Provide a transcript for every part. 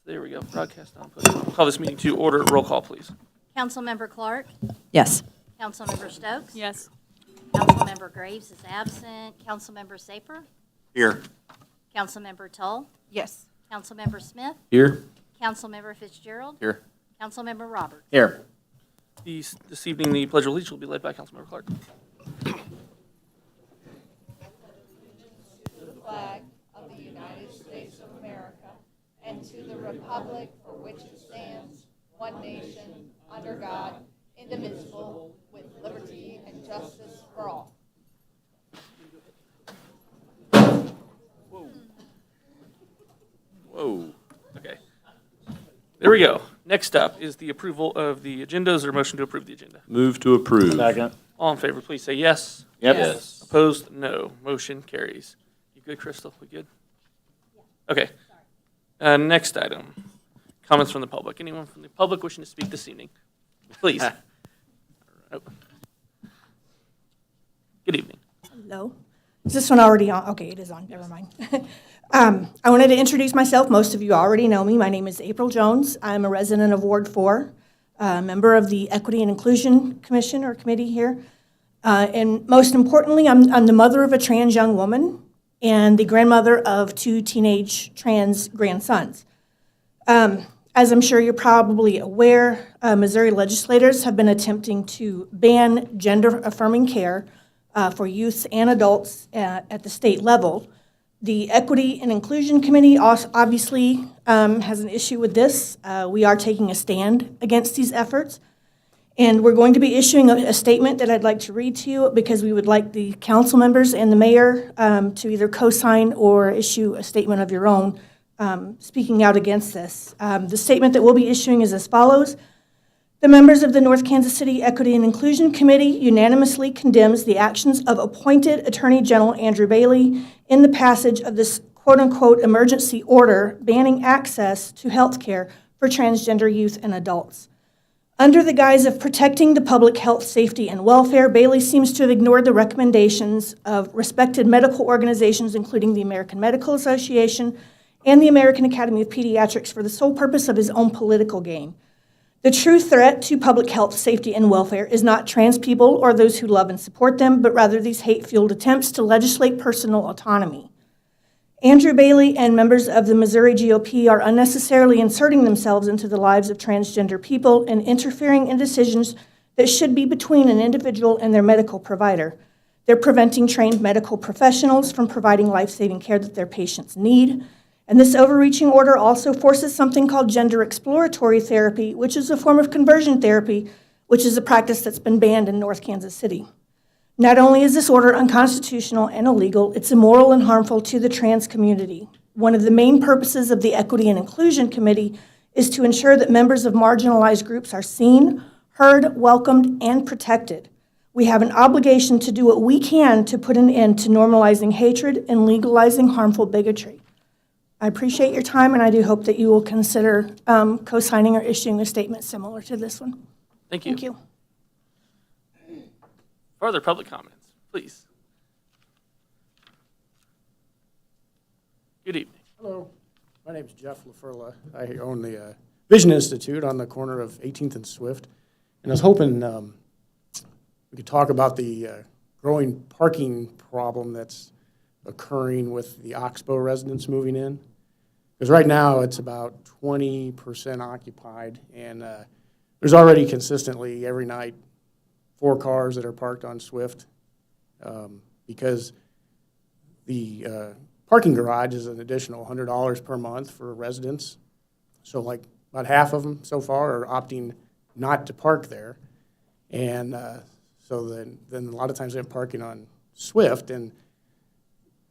There we go. Broadcast on. Call this meeting to order. Roll call, please. Councilmember Clark? Yes. Councilmember Stokes? Yes. Councilmember Graves is absent. Councilmember Safer? Here. Councilmember Tull? Yes. Councilmember Smith? Here. Councilmember Fitzgerald? Here. Councilmember Roberts? Here. This evening, the Pledge of Allegiance will be led by Councilmember Clark. Flag of the United States of America and to the republic for which it stands, one nation, under God, indivisible, with liberty and justice for all. Whoa. Okay. There we go. Next up is the approval of the agenda. Is there a motion to approve the agenda? Move to approve. Second. All in favor, please say yes. Yep. Yes. Opposed? No. Motion carries. You good, Crystal? We good? Okay. Next item. Comments from the public. Anyone from the public wishing to speak this evening? Please. Oh. Good evening. Hello. Is this one already on? Okay, it is on. Never mind. I wanted to introduce myself. Most of you already know me. My name is April Jones. I'm a resident of Ward 4, a member of the Equity and Inclusion Commission or committee here. And most importantly, I'm the mother of a trans young woman and the grandmother of 2 teenage trans grandsons. As I'm sure you're probably aware, Missouri legislators have been attempting to ban gender-affirming care for youths and adults at the state level. The Equity and Inclusion Committee obviously has an issue with this. We are taking a stand against these efforts. And we're going to be issuing a statement that I'd like to read to you because we would like the council members and the mayor to either co-sign or issue a statement of your own speaking out against this. The statement that we'll be issuing is as follows. The members of the North Kansas City Equity and Inclusion Committee unanimously condemns the actions of appointed Attorney General Andrew Bailey in the passage of this quote-unquote emergency order banning access to health care for transgender youth and adults. Under the guise of protecting the public health, safety, and welfare, Bailey seems to have ignored the recommendations of respected medical organizations, including the American Medical Association and the American Academy of Pediatrics, for the sole purpose of his own political gain. The true threat to public health, safety, and welfare is not trans people or those who love and support them, but rather these hate-fueled attempts to legislate personal autonomy. Andrew Bailey and members of the Missouri GOP are unnecessarily inserting themselves into the lives of transgender people and interfering in decisions that should be between an individual and their medical provider. They're preventing trained medical professionals from providing life-saving care that their patients need. And this overreaching order also forces something called gender exploratory therapy, which is a form of conversion therapy, which is a practice that's been banned in North Kansas City. Not only is this order unconstitutional and illegal, it's immoral and harmful to the trans community. One of the main purposes of the Equity and Inclusion Committee is to ensure that members of marginalized groups are seen, heard, welcomed, and protected. We have an obligation to do what we can to put an end to normalizing hatred and legalizing harmful bigotry. I appreciate your time, and I do hope that you will consider co-signing or issuing a statement similar to this one. Thank you. Thank you. Further public comments, please. Good evening. Hello, my name's Jeff LaFurla. I own the Vision Institute on the corner of 18th and Swift. And I was hoping we could talk about the growing parking problem that's occurring with the Oxbow residents moving in. Because right now it's about 20% occupied, and there's already consistently every night 4 cars that are parked on Swift because the parking garage is an additional $100 per month for residents. So like about half of them so far are opting not to park there. And so then a lot of times they're parking on Swift. And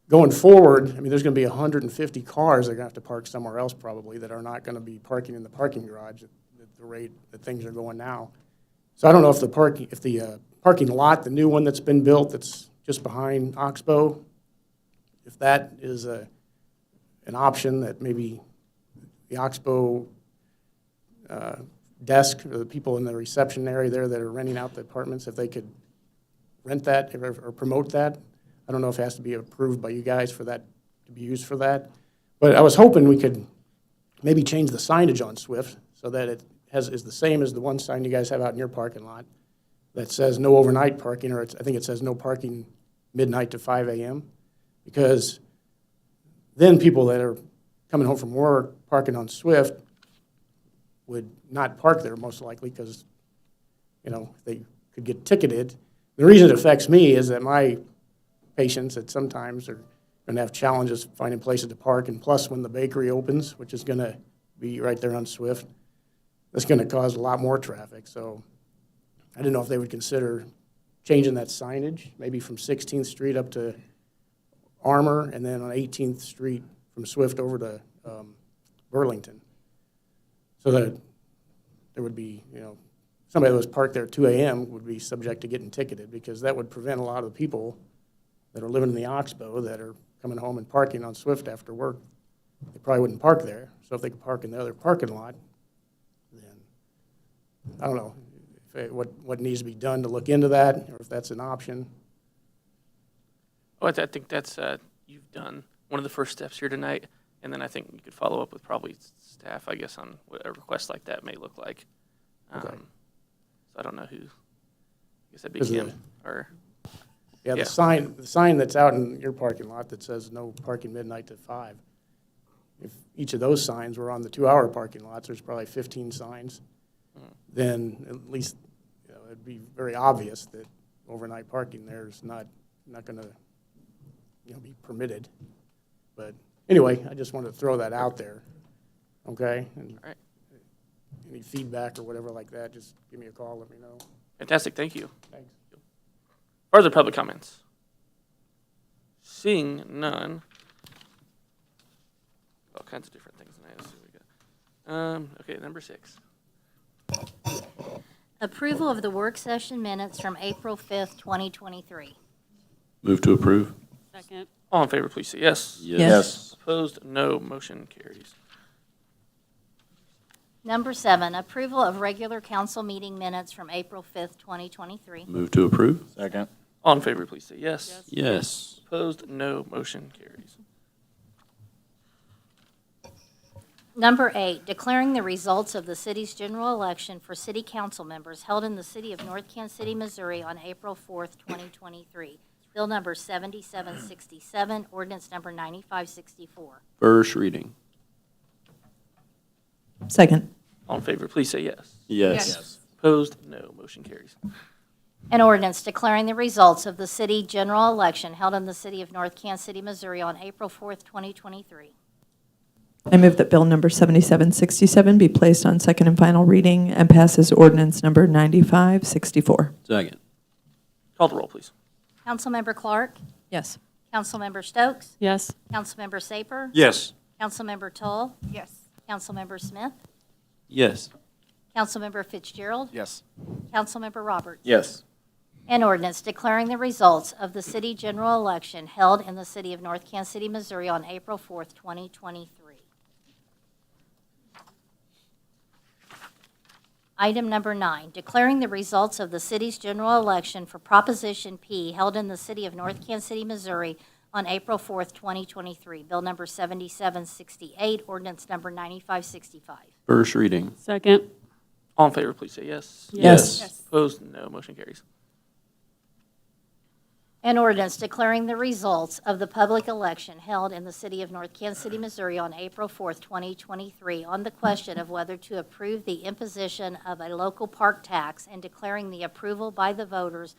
going forward, I mean, there's going to be 150 cars that are going to have to park somewhere else probably that are not going to be parking in the parking garage at the rate that things are going now. So I don't know if the parking lot, the new one that's been built that's just behind Oxbow, if that is an option that maybe the Oxbow desk or the people in the reception area there that are renting out the apartments, if they could rent that or promote that. I don't know if it has to be approved by you guys for that to be used for that. But I was hoping we could maybe change the signage on Swift so that it is the same as the one sign you guys have out in your parking lot that says no overnight parking, or I think it says no parking midnight to 5 a.m. Because then people that are coming home from work, parking on Swift, would not park there most likely because, they could get ticketed. The reason it affects me is that my patients that sometimes are going to have challenges finding places to park, and plus when the bakery opens, which is going to be right there on Swift, that's going to cause a lot more traffic. So I didn't know if they would consider changing that signage, maybe from 16th Street up to Armour, and then on 18th Street from Swift over to Burlington. So that there would be, somebody that was parked there at 2 a.m. would be subject to getting ticketed, because that would prevent a lot of the people that are living in the Oxbow that are coming home and parking on Swift after work. They probably wouldn't park there. So if they could park in the other parking lot, then I don't know what needs to be done to look into that, or if that's an option. Oh, I think that's, you've done one of the first steps here tonight, and then I think you could follow up with probably staff, I guess, on what a request like that may look like. Okay. So I don't know who, I guess that'd be Is Kim, it- or, Yeah, Yeah. the sign that's out in your parking lot that says no parking midnight to 5, if each of those signs were on the 2-hour parking lots, there's probably 15 signs, then at least, it'd be very obvious that overnight parking there is not going to, be permitted. But anyway, I just wanted to throw that out there, okay? And all right. any feedback or whatever like that, just give me a call, let me know. Fantastic, thank you. Thanks. Further public comments? Seeing none. All kinds of different things tonight. Let's see what we got. Okay, number 6. Approval of the work session minutes from April 5th, 2023. Move to approve. Second. All in favor, please say yes. Yes. Opposed, no. Motion carries. Number 7, approval of regular council meeting minutes from April 5th, 2023. Move to approve. Second. All in favor, please say yes. Yes. Opposed, no. Motion carries. Number 8, declaring the results of the city's general election for city council members held in the city of North Kansas City, Missouri on April 4th, 2023. Bill number 7767, ordinance number 9564. First reading. Second. All in favor, please say yes. Yes. Opposed, no. Motion carries. An ordinance declaring the results of the city general election held in the city of North Kansas City, Missouri on April 4th, 2023. I move that Bill number 7767 be placed on second and final reading and pass as ordinance number 9564. Second. Call the roll, please. Councilmember Clark, Yes. Councilmember Stokes, Yes. Councilmember Saper, Yes. Councilmember Toll, Yes. Councilmember Smith, Yes. Councilmember Fitzgerald, Yes. Councilmember Roberts. Yes. An ordinance declaring the results of the city general election held in the city of North Kansas City, Missouri on April 4th, 2023. Item number 9, declaring the results of the city's general election for Proposition P held in the city of North Kansas City, Missouri on April 4th, 2023. Bill number 7768, ordinance number 9565. First reading. Second. All in favor, please say yes. Yes. Opposed, no. Motion carries. An ordinance declaring the results of the public election held in the city of North Kansas City, Missouri on April 4th, 2023 on the question of whether to approve the imposition of a local park tax and declaring the approval by the voters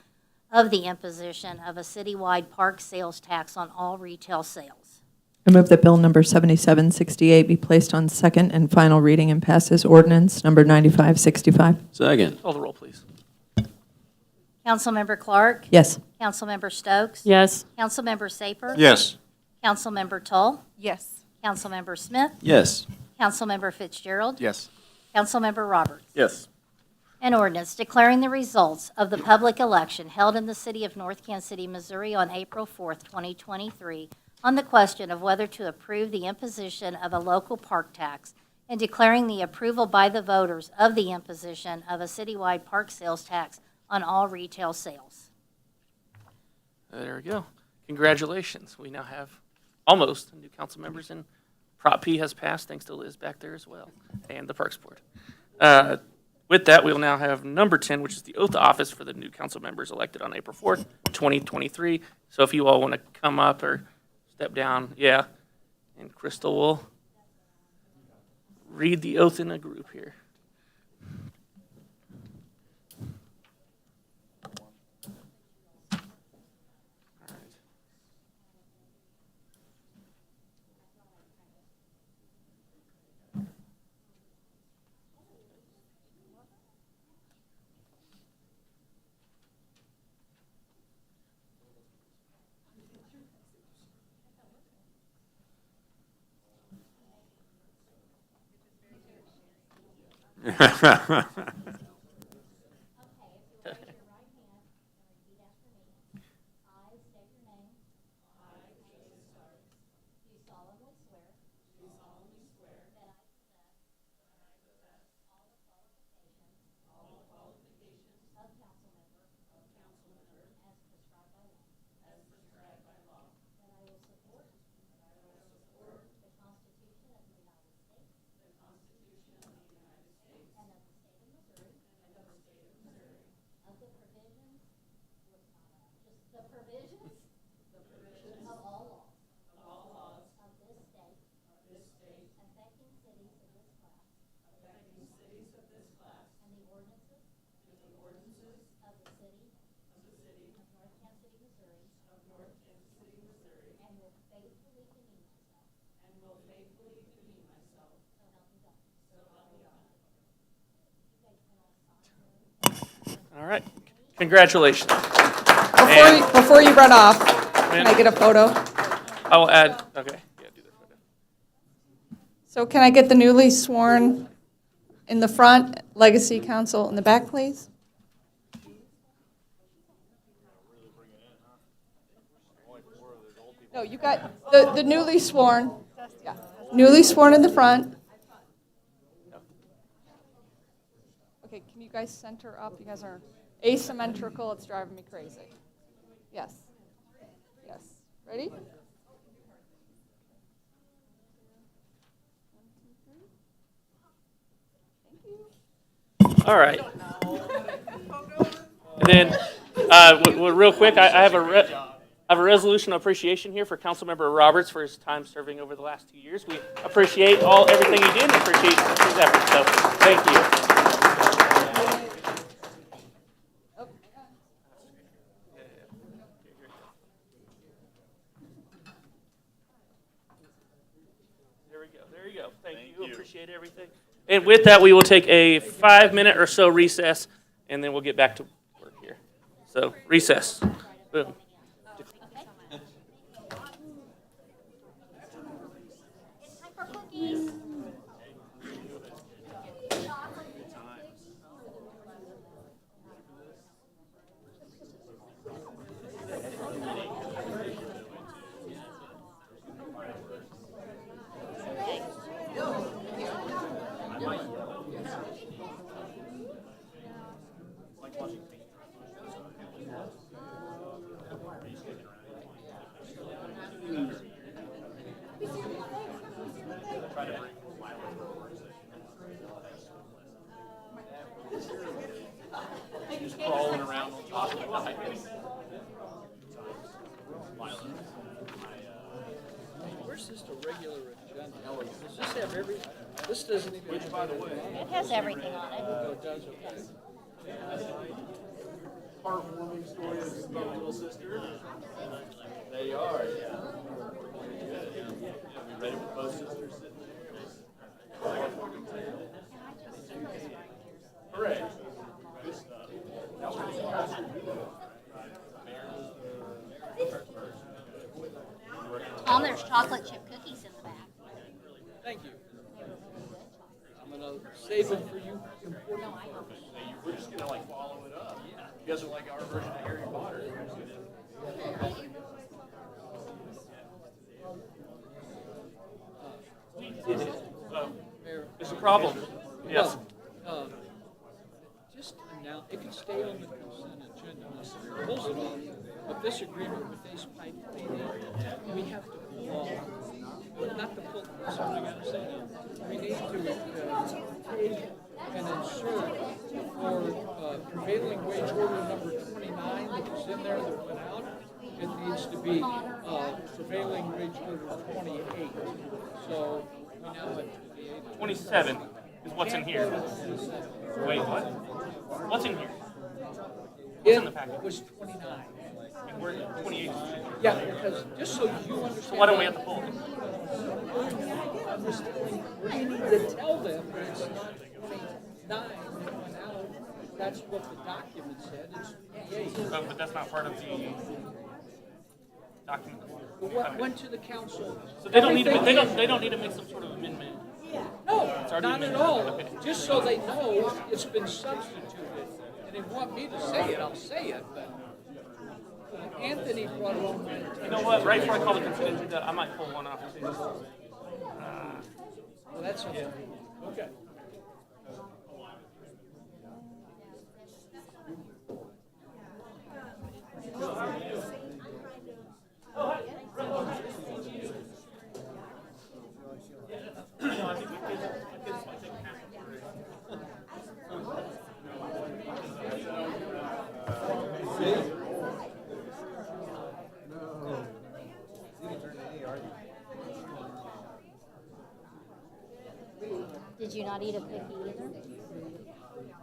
of the imposition of a citywide park sales tax on all retail sales. I move that Bill number 7768 be placed on second and final reading and pass as ordinance number 9565. Second. Call the roll, please. Councilmember Clark? Yes. Councilmember Stokes? Yes. Councilmember Saper? Yes. Councilmember Toll? Yes. Councilmember Smith? Yes. Councilmember Fitzgerald? Yes. Councilmember Roberts. Yes. An ordinance declaring the results of the public election held in the city of North Kansas City, Missouri on April 4th, 2023 on the question of whether to approve the imposition of a local park tax and declaring the approval by the voters of the imposition of a citywide park sales tax on all retail sales. There we go. Congratulations. We now have almost new council members in Prop P has passed, thanks to Liz back there as well, and the Parks Board. With that, we will now have number 10, which is the oath of office for the new council members elected on April 4th, 2023. So if you all want to come up or step down, yeah. And Crystal will read the oath in a group here. I state your name. Do solemnly swear. That I possess. All the qualifications. Of council member. As prescribed by law. That I will support. The Constitution of the United States. And of the state of Missouri. Of the provisions. Just the provisions. Of all laws. Of this state. Affecting cities of this class. And the ordinances. Of the city. Of North Kansas City, Missouri. And will faithfully demean myself. So help me God. You guys can all sign. All right, congratulations. Before you run off, can I get a photo? I will add, okay, yeah, do that photo. So can I get the newly sworn in the front, Legacy Council in the back, please? No, you got the newly sworn. Yeah. Newly sworn in the front. Okay, can you guys center up? You guys are asymmetrical. It's driving me crazy. Yes. Yes. Ready? All right. And then, real quick, I have a resolution of appreciation here for Councilmember Roberts for his time serving over the last 2 years. We appreciate everything he did and appreciate his efforts, so thank you. There you go. Thank you. Appreciate everything. And with that, we will take a 5-minute or so recess, and then we'll get back to work here. So, recess. Boom. It's time for cookies. Where's just a regular agenda? Does this have every, this doesn't even. Which, by the way. It has everything on it. Oh, it does, okay. Heartwarming story of my little sister. They are, yeah. We read it with both sisters sitting there. Hooray. Good stuff. Tom, there's chocolate chip cookies in the back. Thank you. I'm gonna save them for you. We're just gonna like follow it up. You guys are like our version of Harry Potter. There's a problem. Yes. Just now, it can stay on the consent agenda unless it pulls it off. But this agreement with Ace Pipe Cleaning, we have to pull off not to pull, sorry, I gotta say, we need to take and insert for prevailing wage order number 29 that was in there that went out. It needs to be prevailing wage order 28. So we now have 28. 27 is what's in here. Wait, what? What's in here? What's in the packet? It was 29. And we're at 28. Yeah, because just so you understand. So why don't we have the poll? I'm just telling, we need to tell them that it's not 29 that went out. That's what the document said, it's 28. But that's not part of the document. But what went to the council? So they don't need to. They don't need to make some sort of amendment. No, already not been- at all. okay. Just so they know it's been substituted. And they want me to say it, I'll say it, but Anthony brought it on. You know what? Right before I call the consent agenda, I might pull one off too. Well, that's okay. Okay. Did you not eat a cookie either?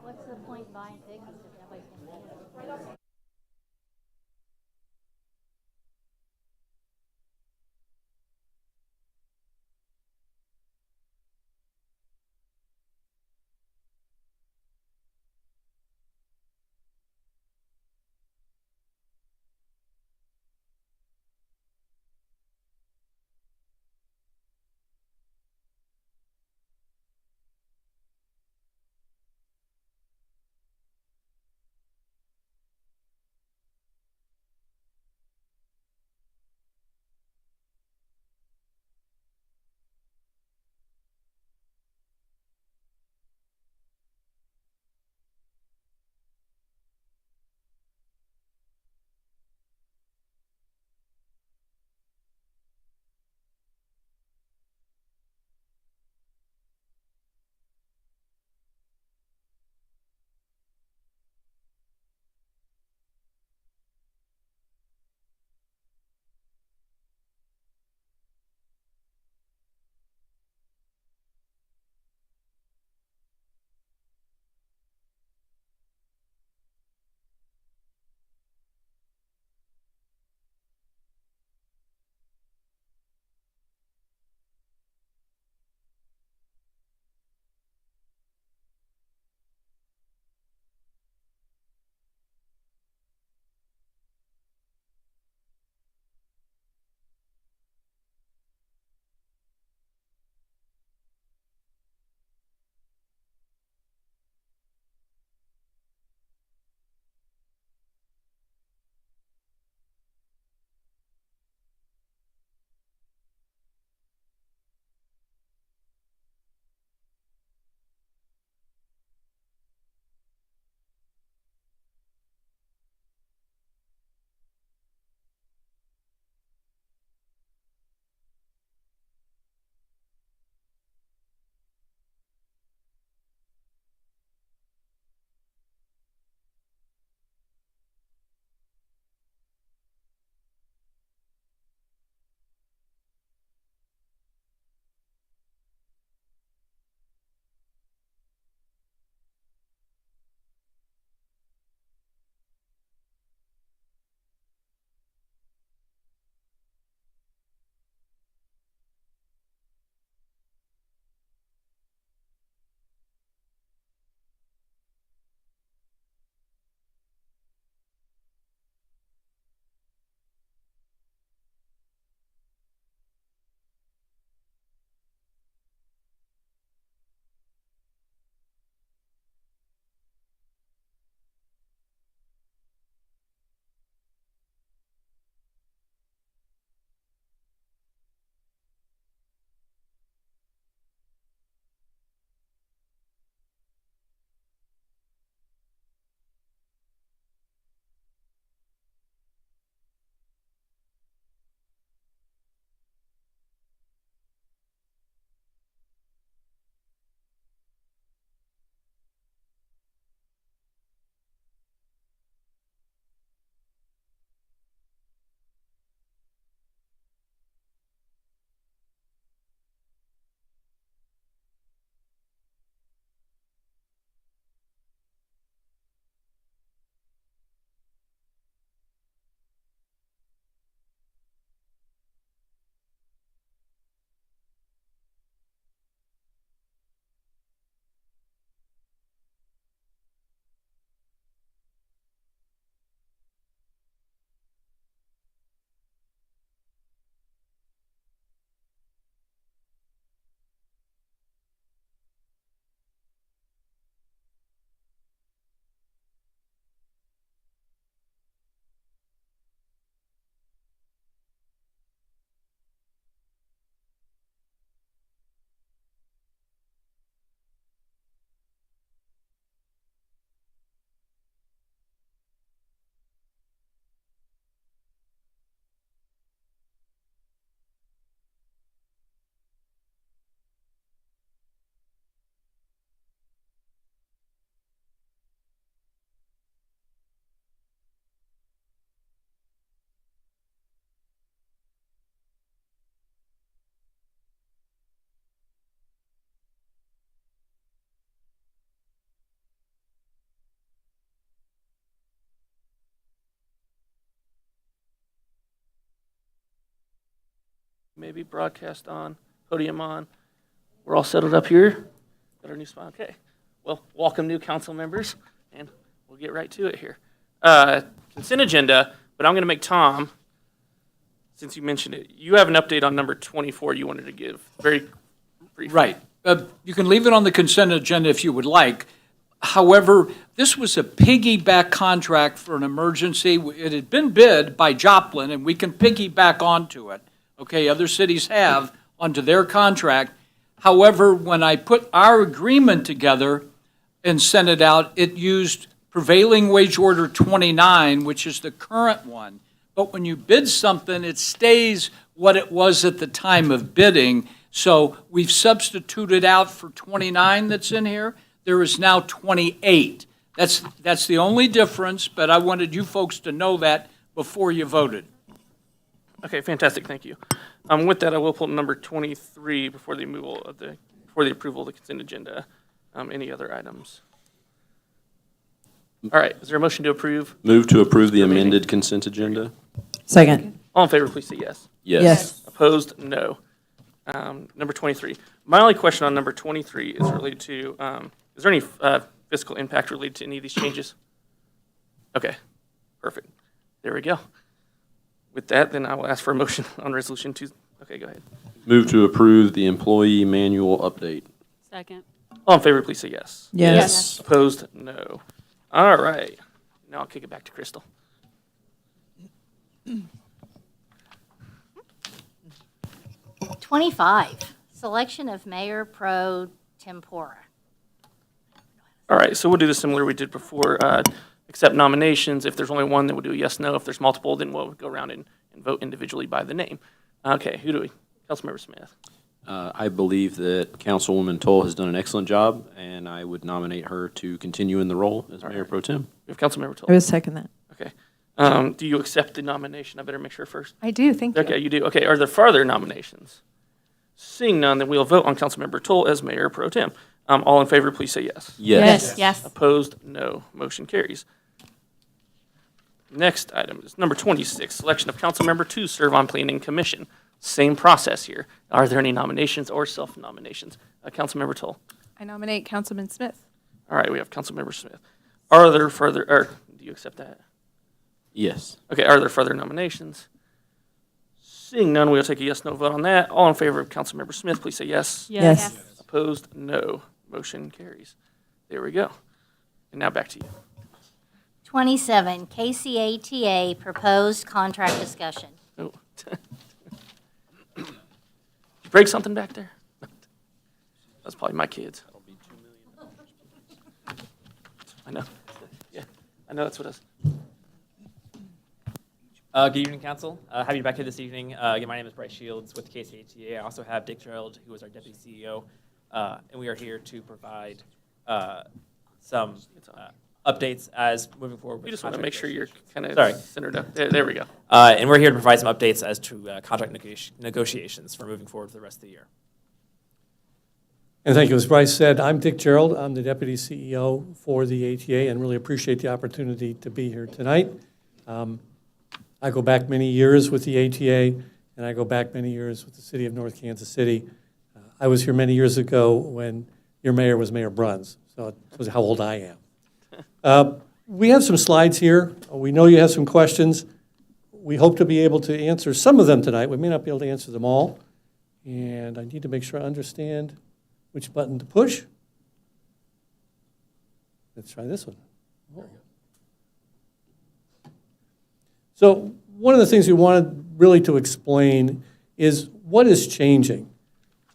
What's the point buying cookies if nobody's going to eat them? maybe broadcast on, podium on. We're all settled up here. Got our new spot. Okay. Well, welcome new council members, and we'll get right to it here. Consent agenda, but I'm going to make Tom, since you mentioned it, you have an update on number 24 you wanted to give, very briefly. Right. You can leave it on the consent agenda if you would like. However, this was a piggyback contract for an emergency. It had been bid by Joplin, and we can piggyback onto it. Okay, other cities have onto their contract. However, when I put our agreement together and sent it out, it used prevailing wage order 29, which is the current one. But when you bid something, it stays what it was at the time of bidding. So we've substituted out for 29 that's in here. There is now 28. That's the only difference, but I wanted you folks to know that before you voted. Okay, fantastic, thank you. With that, I will pull number 23 before the approval of the consent agenda. Any other items? All right, is there a motion to approve? Move to approve the amended consent agenda? Second. All in favor, please say yes. Yes. Opposed? No. Number 23. My only question on number 23 is related to, is there any fiscal impact related to any of these changes? Okay, perfect. There we go. With that, then I will ask for a motion on resolution 2. Okay, go ahead. Move to approve the employee manual update? Second. All in favor, please say yes. Yes. Opposed? No. All right. Now I'll kick it back to Crystal. 25, selection of mayor pro tempore. All right, so we'll do the similar we did before. Accept nominations. If there's only one, then we'll do a yes, no. If there's multiple, then we'll go around and vote individually by the name. Okay, who do we? Councilmember Smith. I believe that Councilwoman Toll has done an excellent job, and I would nominate her to continue in the role as Mayor Pro Tem. We have Councilmember I Toll. would second that. Okay. Do you accept the nomination? I better make sure first. I do, thank you. Okay, you do. Okay, are there further nominations? Seeing none, then we'll vote on Councilmember Toll as Mayor Pro Tem. All in favor, please say yes. Yes, yes. Opposed? No. Motion carries. Next item is number 26, selection of Councilmember to serve on Planning Commission. Same process here. Are there any nominations or self-nominations? Councilmember Toll. I nominate Councilman Smith. All right, we have Councilmember Smith. Are there further, or do you accept that? Yes. Okay, are there further nominations? Seeing none, we'll take a yes/no vote on that. All in favor of Councilmember Smith, please say yes. Yes. Opposed? No. Motion carries. There we go. And now back to you. 27, KCATA proposed contract discussion. Oh. Did you break something back there? That's probably my kids. I know. Yeah, I know that's what it is. Good evening, Council. Happy to be back here this evening. Again, my name is Bryce Shields with KCATA. I also have Dick Gerald, who is our Deputy CEO, and we are here to provide some updates as moving forward. You just want to make sure you're kind of Sorry. centered up. There we go. And we're here to provide some updates as to contract negotiations for moving forward for the rest of the year. And thank you. As Bryce said, I'm Dick Gerald. I'm the Deputy CEO for the ATA and really appreciate the opportunity to be here tonight. I go back many years with the ATA, and I go back many years with the City of North Kansas City. I was here many years ago when your mayor was Mayor Bruns, so it was how old I am. We have some slides here. We know you have some questions. We hope to be able to answer some of them tonight. We may not be able to answer them all, and I need to make sure I understand which button to push. Let's try this one. Oh. So one of the things we wanted really to explain is what is changing.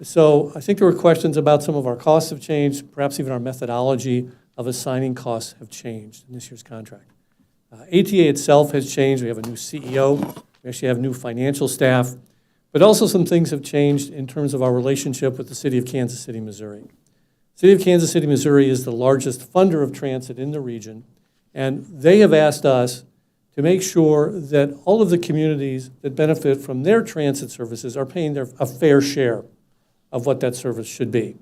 So I think there were questions about some of our costs have changed, perhaps even our methodology of assigning costs have changed in this year's contract. ATA itself has changed. We have a new CEO. We actually have new financial staff. But also some things have changed in terms of our relationship with the City of Kansas City, Missouri. City of Kansas City, Missouri is the largest funder of transit in the region, and they have asked us to make sure that all of the communities that benefit from their transit services are paying a fair share of what that service should be.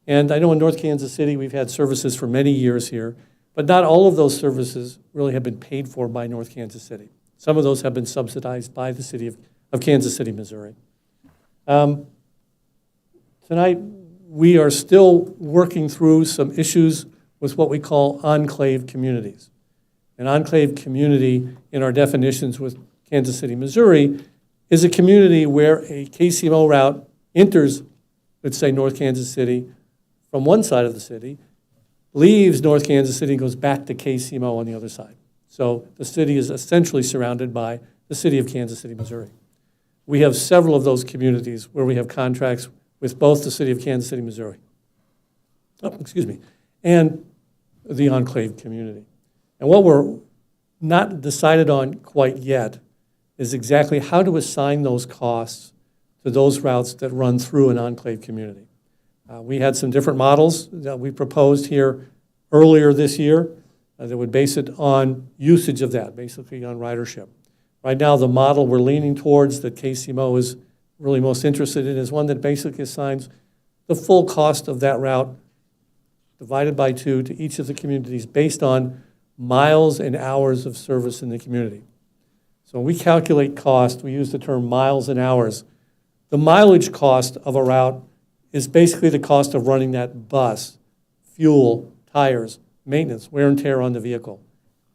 And I know in North Kansas City we've had services for many years here, but not all of those services really have been paid for by North Kansas City. Some of those have been subsidized by the City of Kansas City, Missouri. Tonight, we are still working through some issues with what we call enclave communities. An enclave community, in our definitions with Kansas City, Missouri, is a community where a KCMO route enters, let's say, North Kansas City from one side of the city, leaves North Kansas City, and goes back to KCMO on the other side. So the city is essentially surrounded by the city of Kansas City, Missouri. We have several of those communities where we have contracts with both the city of Kansas City, Missouri, and the enclave community. And what we're not decided on quite yet is exactly how to assign those costs to those routes that run through an enclave community. We had some different models that we proposed here earlier this year that would base it on usage of that, basically on ridership. Right now, the model we're leaning towards that KCMO is really most interested in is one that basically assigns the full cost of that route divided by 2 to each of the communities based on miles and hours of service in the community. So when we calculate cost, we use the term miles and hours. The mileage cost of a route is basically the cost of running that bus, fuel, tires, maintenance, wear and tear on the vehicle.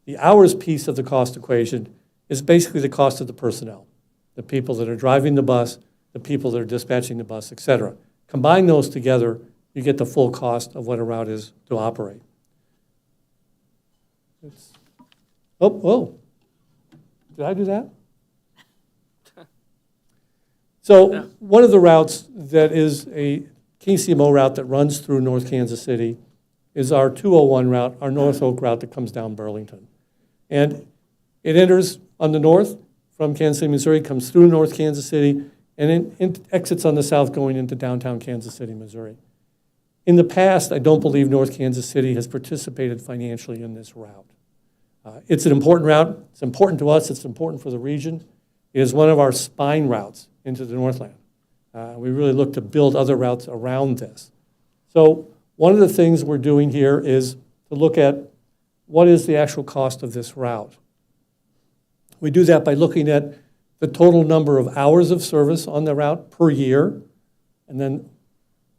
The hours piece of the cost equation is basically the cost of the personnel, the people that are driving the bus, the people that are dispatching the bus, et cetera. Combine those together, you get the full cost of what a route is to operate. Did I do that? So one of the routes that is a KCMO route that runs through North Kansas City is our 201 route, our North Oak route that comes down Burlington. And it enters on the north from Kansas City, Missouri, comes through North Kansas City, and it exits on the south going into downtown Kansas City, Missouri. In the past, I don't believe North Kansas City has participated financially in this route. It's an important route. It's important to us. It's important for the region. It is one of our spine routes into the Northland. We really look to build other routes around this. So one of the things we're doing here is to look at what is the actual cost of this route. We do that by looking at the total number of hours of service on the route per year, and then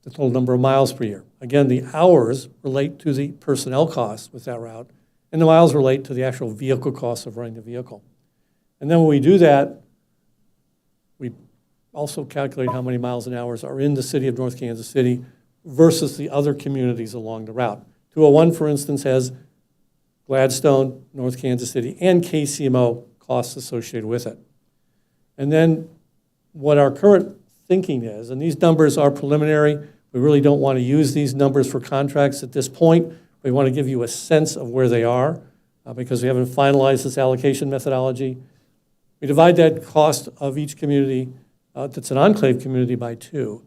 the total number of miles per year. Again, the hours relate to the personnel costs with that route, and the miles relate to the actual vehicle costs of running the vehicle. And then when we do that, we also calculate how many miles and hours are in the city of North Kansas City versus the other communities along the route. 201, for instance, has Gladstone, North Kansas City, and KCMO costs associated with it. And then what our current thinking is, and these numbers are preliminary, we really don't want to use these numbers for contracts at this point. We want to give you a sense of where they are because we haven't finalized this allocation methodology. We divide that cost of each community that's an enclave community by 2.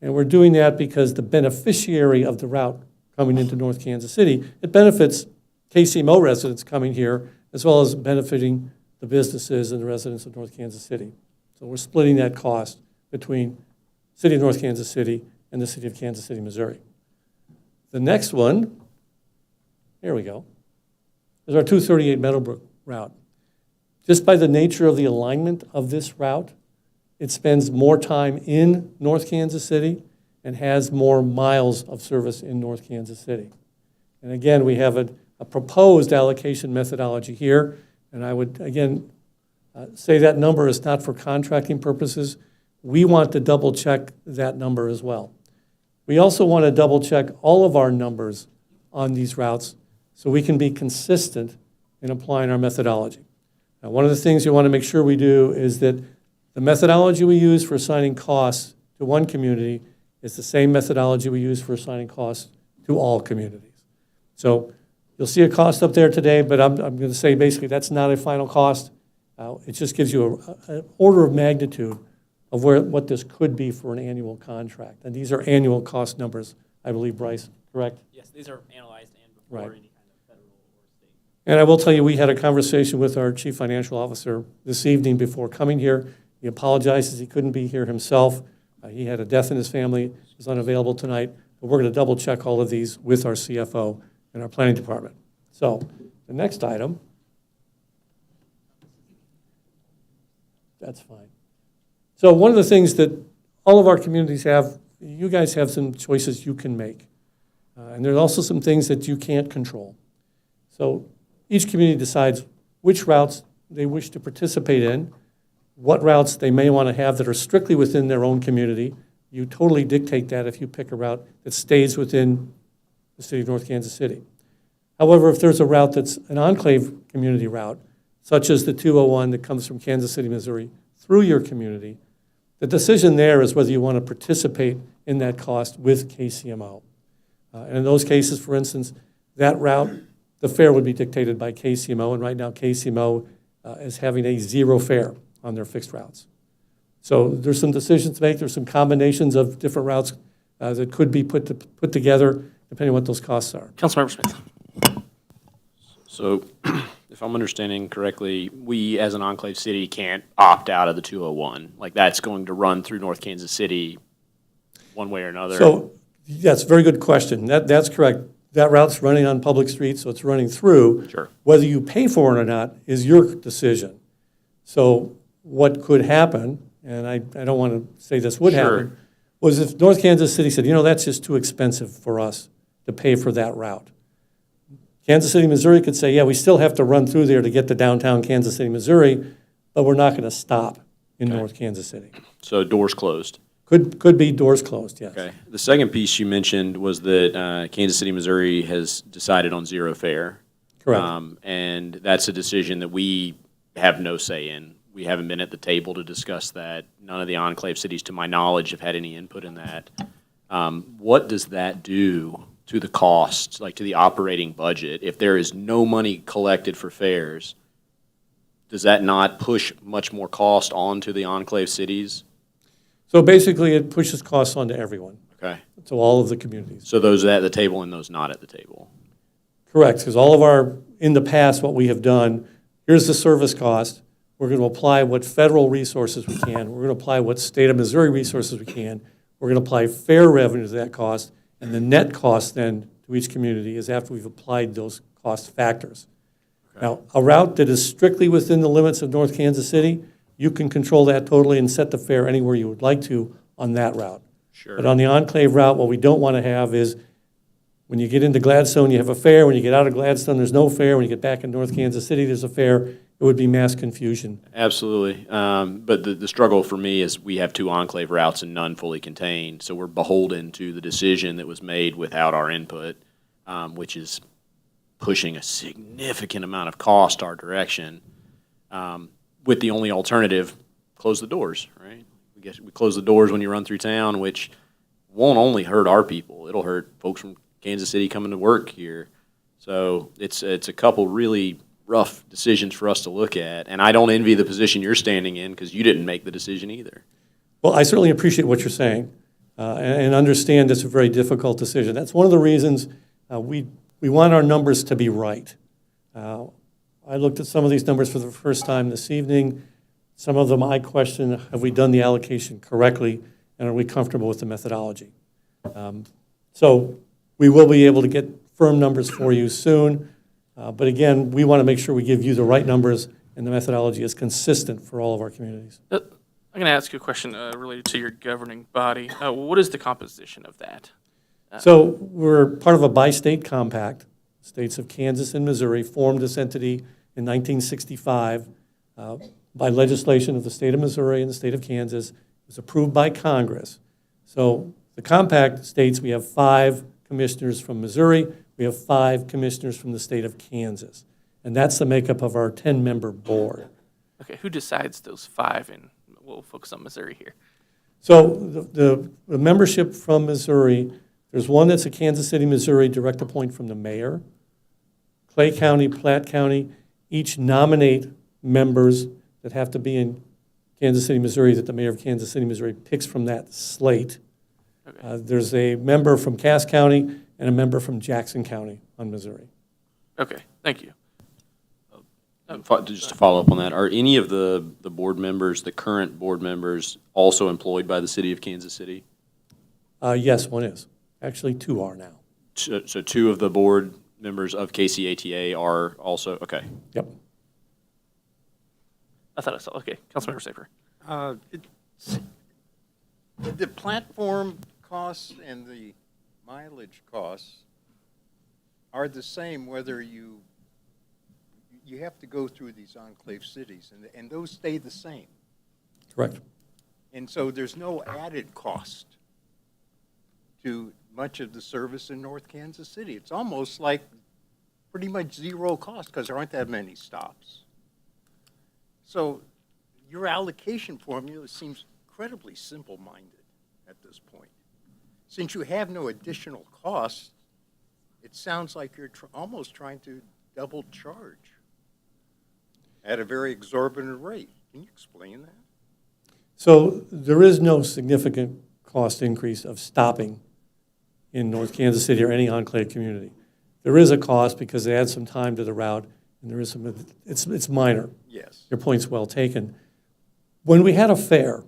And we're doing that because the beneficiary of the route coming into North Kansas City, it benefits KCMO residents coming here as well as benefiting the businesses and the residents of North Kansas City. So we're splitting that cost between City of North Kansas City and the City of Kansas City, Missouri. The next one, here we go, is our 238 Meadowbrook route. Just by the nature of the alignment of this route, it spends more time in North Kansas City and has more miles of service in North Kansas City. And again, we have a proposed allocation methodology here, and I would, again, say that number is not for contracting purposes. We want to double check that number as well. We also want to double check all of our numbers on these routes so we can be consistent in applying our methodology. Now, one of the things you want to make sure we do is that the methodology we use for assigning costs to one community is the same methodology we use for assigning costs to all communities. So you'll see a cost up there today, but I'm going to say basically that's not a final cost. It just gives you an order of magnitude of what this could be for an annual contract. And these are annual cost numbers, I believe, Bryce, correct? Yes, these are analyzed and before Right. any kind of federal or state. And I will tell you, we had a conversation with our chief financial officer this evening before coming here. He apologizes he couldn't be here himself. He had a death in his family, was unavailable tonight. But we're going to double check all of these with our CFO and our planning department. So the next item, that's fine. So one of the things that all of our communities have, you guys have some choices you can make. And there are also some things that you can't control. So each community decides which routes they wish to participate in, what routes they may want to have that are strictly within their own community. You totally dictate that if you pick a route that stays within the city of North Kansas City. However, if there's a route that's an enclave community route, such as the 201 that comes from Kansas City, Missouri, through your community, the decision there is whether you want to participate in that cost with KCMO. And in those cases, for instance, that route, the fare would be dictated by KCMO, and right now KCMO is having a 0 fare on their fixed routes. So there's some decisions to make. There's some combinations of different routes that could be put together, depending on what those costs are. Councilmember Smith. So if I'm understanding correctly, we as an enclave city can't opt out of the 201. Like that's going to run through North Kansas City one way or another. So that's a very good question. That's correct. That route's running on public streets, so it's running through. Sure. Whether you pay for it or not is your decision. So what could happen, and I don't want to say this would Sure. happen, was if North Kansas City said, that's just too expensive for us to pay for that route. Kansas City, Missouri could say, yeah, we still have to run through there to get to downtown Kansas City, Missouri, but we're not going to stop in North Kansas City. So doors closed. Could be doors closed, yes. Okay. The second piece you mentioned was that Kansas City, Missouri has decided on 0 fare. Correct. And that's a decision that we have no say in. We haven't been at the table to discuss that. None of the enclave cities, to my knowledge, have had any input in that. What does that do to the cost, like to the operating budget? If there is no money collected for fares, does that not push much more cost onto the enclave cities? So basically, it pushes costs onto everyone, Okay. to all of the communities. So those at the table and those not at the table. Correct, because all of our, in the past, what we have done, here's the service cost. We're going to apply what federal resources we can. We're going to apply what state of Missouri resources we can. We're going to apply fair revenue to that cost. And the net cost then to each community is after we've applied those cost factors. Okay. Now, a route that is strictly within the limits of North Kansas City, you can control that totally and set the fare anywhere you would like to on that route. Sure. But on the enclave route, what we don't want to have is when you get into Gladstone, you have a fare. When you get out of Gladstone, there's no fare. When you get back in North Kansas City, there's a fare. It would be mass confusion. Absolutely. But the struggle for me is we have 2 enclave routes and none fully contained. So we're beholden to the decision that was made without our input, which is pushing a significant amount of cost our direction, with the only alternative, close the doors, right? We close the doors when you run through town, which won't only hurt our people. It'll hurt folks from Kansas City coming to work here. So it's a couple really rough decisions for us to look at. And I don't envy the position you're standing in because you didn't make the decision either. Well, I certainly appreciate what you're saying and understand it's a very difficult decision. That's one of the reasons we want our numbers to be right. I looked at some of these numbers for the first time this evening. Some of them I question, have we done the allocation correctly, and are we comfortable with the methodology? So we will be able to get firm numbers for you soon. But again, we want to make sure we give you the right numbers and the methodology is consistent for all of our communities. I'm going to ask you a question related to your governing body. What is the composition of that? So we're part of a bi-state compact. States of Kansas and Missouri formed this entity in 1965 by legislation of the state of Missouri and the state of Kansas. It was approved by Congress. So the compact states we have 5 commissioners from Missouri. We have 5 commissioners from the state of Kansas. And that's the makeup of our 10-member board. Okay, who decides those 5? And we'll focus on Missouri here. So the membership from Missouri, there's one that's a Kansas City, Missouri direct appoint from the mayor. Clay County, Platte County, each nominate members that have to be in Kansas City, Missouri, that the mayor of Kansas City, Missouri picks from that slate. Okay. There's a member from Cass County and a member from Jackson County on Missouri. Okay, thank you. Just to follow up on that, are any of the board members, the current board members, also employed by the city of Kansas City? Yes, one is. Actually, 2 are now. So 2 of the board members of KCATA are also, okay. Yep. I thought I saw. Okay, Councilmember Safer. The platform costs and the mileage costs are the same whether you have to go through these enclave cities, and those stay the same. Correct. And so there's no added cost to much of the service in North Kansas City. It's almost like pretty much zero cost because there aren't that many stops. So your allocation formula seems incredibly simple-minded at this point. Since you have no additional costs, it sounds like you're almost trying to double charge at a very exorbitant rate. Can you explain that? So there is no significant cost increase of stopping in North Kansas City or any enclave community. There is a cost because they add some time to the route, and there is some, it's minor. Yes. Your point's well taken. When we had a fair,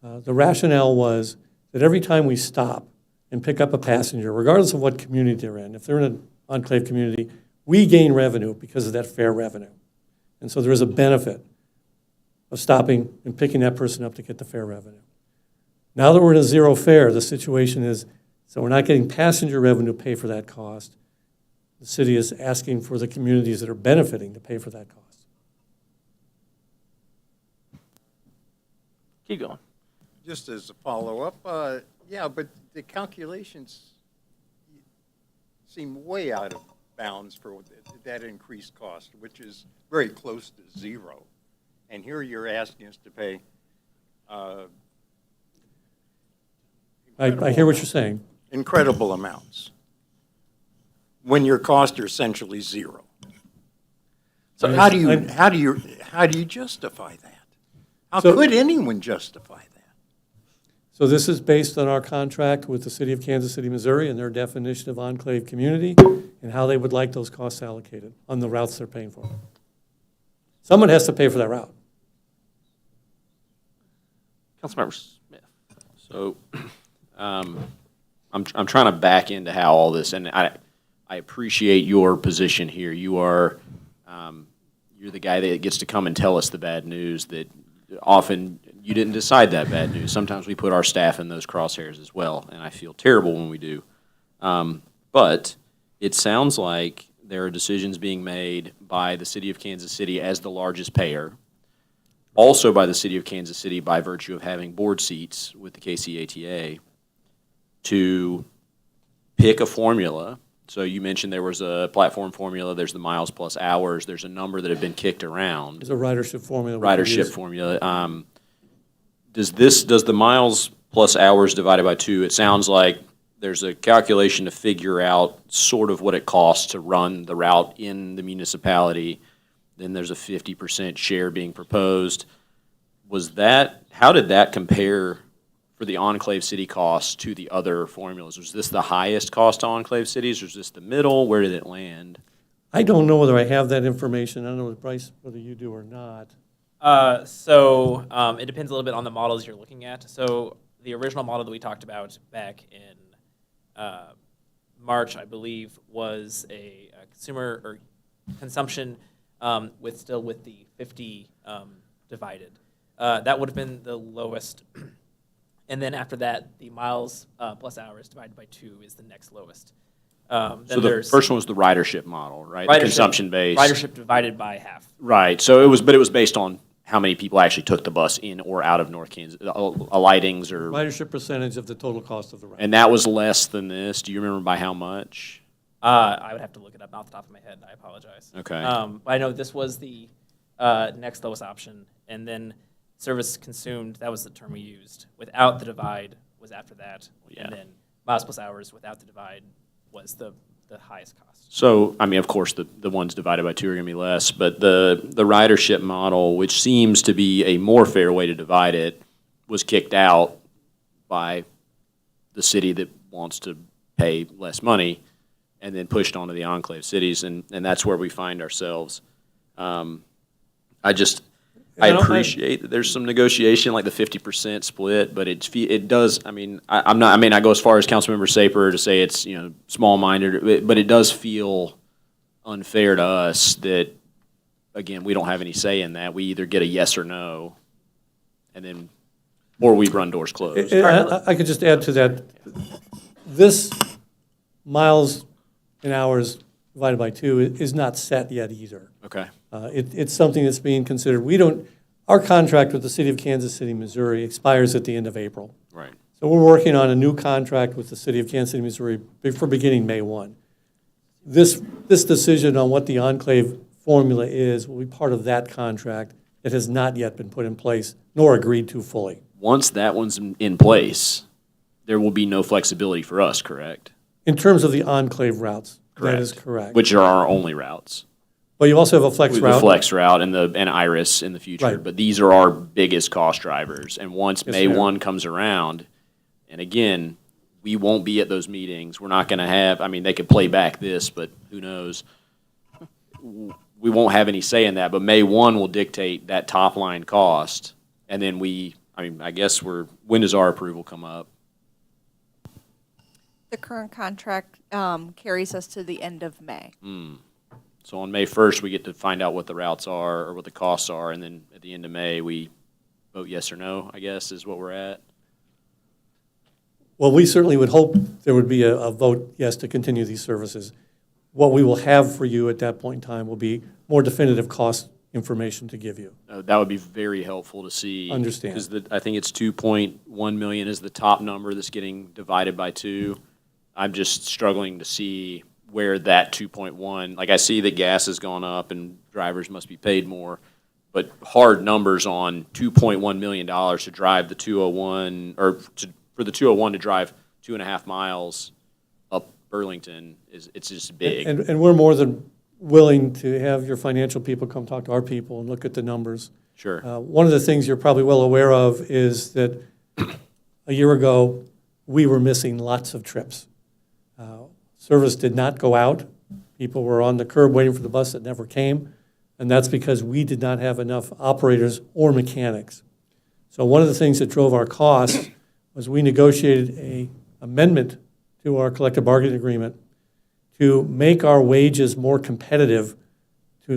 the rationale was that every time we stop and pick up a passenger, regardless of what community they're in, if they're in an enclave community, we gain revenue because of that fare revenue. And so there is a benefit of stopping and picking that person up to get the fare revenue. Now that we're in a zero fare, the situation is, so we're not getting passenger revenue to pay for that cost. The city is asking for the communities that are benefiting to pay for that cost. Keep going. Just as a follow-up, yeah, but the calculations seem way out of bounds for that increased cost, which is very close to zero. And here you're asking us to pay. I hear what you're saying. Incredible amounts when your costs are essentially zero. So how do you justify that? How could anyone justify that? So this is based on our contract with the city of Kansas City, Missouri, and their definition of enclave community and how they would like those costs allocated on the routes they're paying for. Someone has to pay for that route. Councilmember Smith. So I'm trying to back into how all this, and I appreciate your position here. You're the guy that gets to come and tell us the bad news that often you didn't decide that bad news. Sometimes we put our staff in those crosshairs as well, and I feel terrible when we do. But it sounds like there are decisions being made by the city of Kansas City as the largest payer, also by the city of Kansas City by virtue of having board seats with the KCATA, to pick a formula. So you mentioned there was a platform formula, there's the miles plus hours, there's a number that have been kicked around. There's a ridership formula. Ridership formula. Does the miles plus hours divided by 2, it sounds like there's a calculation to figure out sort of what it costs to run the route in the municipality. Then there's a 50% share being proposed. How did that compare for the enclave city costs to the other formulas? Was this the highest cost to enclave cities, or was this the middle? Where did it land? I don't know whether I have that information. I don't know, Bryce, whether you do or not. It depends a little bit on the models you're looking at. So the original model that we talked about back in March, I believe, was a consumer or consumption with the 50 divided. That would have been the lowest. And then after that, the miles plus hours divided by 2 is the next lowest. So the first one was the ridership model, right? Ridership, the consumption base. Ridership divided by half. Right. So it was based on how many people actually took the bus in or out of North Kansas, alightings or. Ridership percentage of the total cost of the route. And that was less than this. Do you remember by how much? I would have to look it up off the top of my head. I apologize. Okay. But I know this was the next lowest option, and then service consumed, that was the term we used. Without the divide was after that, and then miles plus hours without the divide was the highest cost. So, I mean, of course, the ones divided by 2 are going to be less, but the ridership model, which seems to be a more fair way to divide it, was kicked out by the city that wants to pay less money and then pushed onto the enclave cities, and that's where we find ourselves. I appreciate that there's some negotiation, like the 50% split, but it does. I mean, I may not go as far as Councilmember Saper to say it's small-minded, but it does feel unfair to us that, again, we don't have any say in that. We either get a yes or no, and then Or we run doors closed. I could just add to that, this miles and hours divided by 2 is not set yet either. Okay. It's something that's being considered. Our contract with the city of Kansas City, Missouri expires at the end of April. Right. So we're working on a new contract with the city of Kansas City, Missouri for beginning May 1. This decision on what the enclave formula is will be part of that contract that has not yet been put in place nor agreed to fully. Once that one's in place, there will be no flexibility for us, correct? In terms of the enclave routes, Correct. that is correct. Which are our only routes. But you also have a flex The route. flex route and Iris in the future. Right. But these are our biggest cost drivers. And once Yes, May they are. 1 comes around, and again, we won't be at those meetings. We're not going to have, I mean, they could play back this, but who knows? We won't have any say in that. But May 1 will dictate that top line cost. And then I guess when does our approval come up? The current contract carries us to the end of May. So on May 1st, we get to find out what the routes are or what the costs are, and then at the end of May, we vote yes or no, I guess, is what we're at. Well, we certainly would hope there would be a vote, yes, to continue these services. What we will have for you at that point in time will be more definitive cost information to give you. That would be very helpful to see. Understand. Because I think it's 2.1 million is the top number that's getting divided by 2. I'm just struggling to see where that 2.1, like I see that gas has gone up and drivers must be paid more, but hard numbers on $2.1 million to drive the 201, for the 201 to drive 2.5 miles up Burlington, it's just big. And we're more than willing to have your financial people come talk to our people and look at the numbers. Sure. One of the things you're probably well aware of is that a year ago, we were missing lots of trips. Service did not go out. People were on the curb waiting for the bus that never came, and that's because we did not have enough operators or mechanics. So one of the things that drove our costs was we negotiated an amendment to our collective bargaining agreement to make our wages more competitive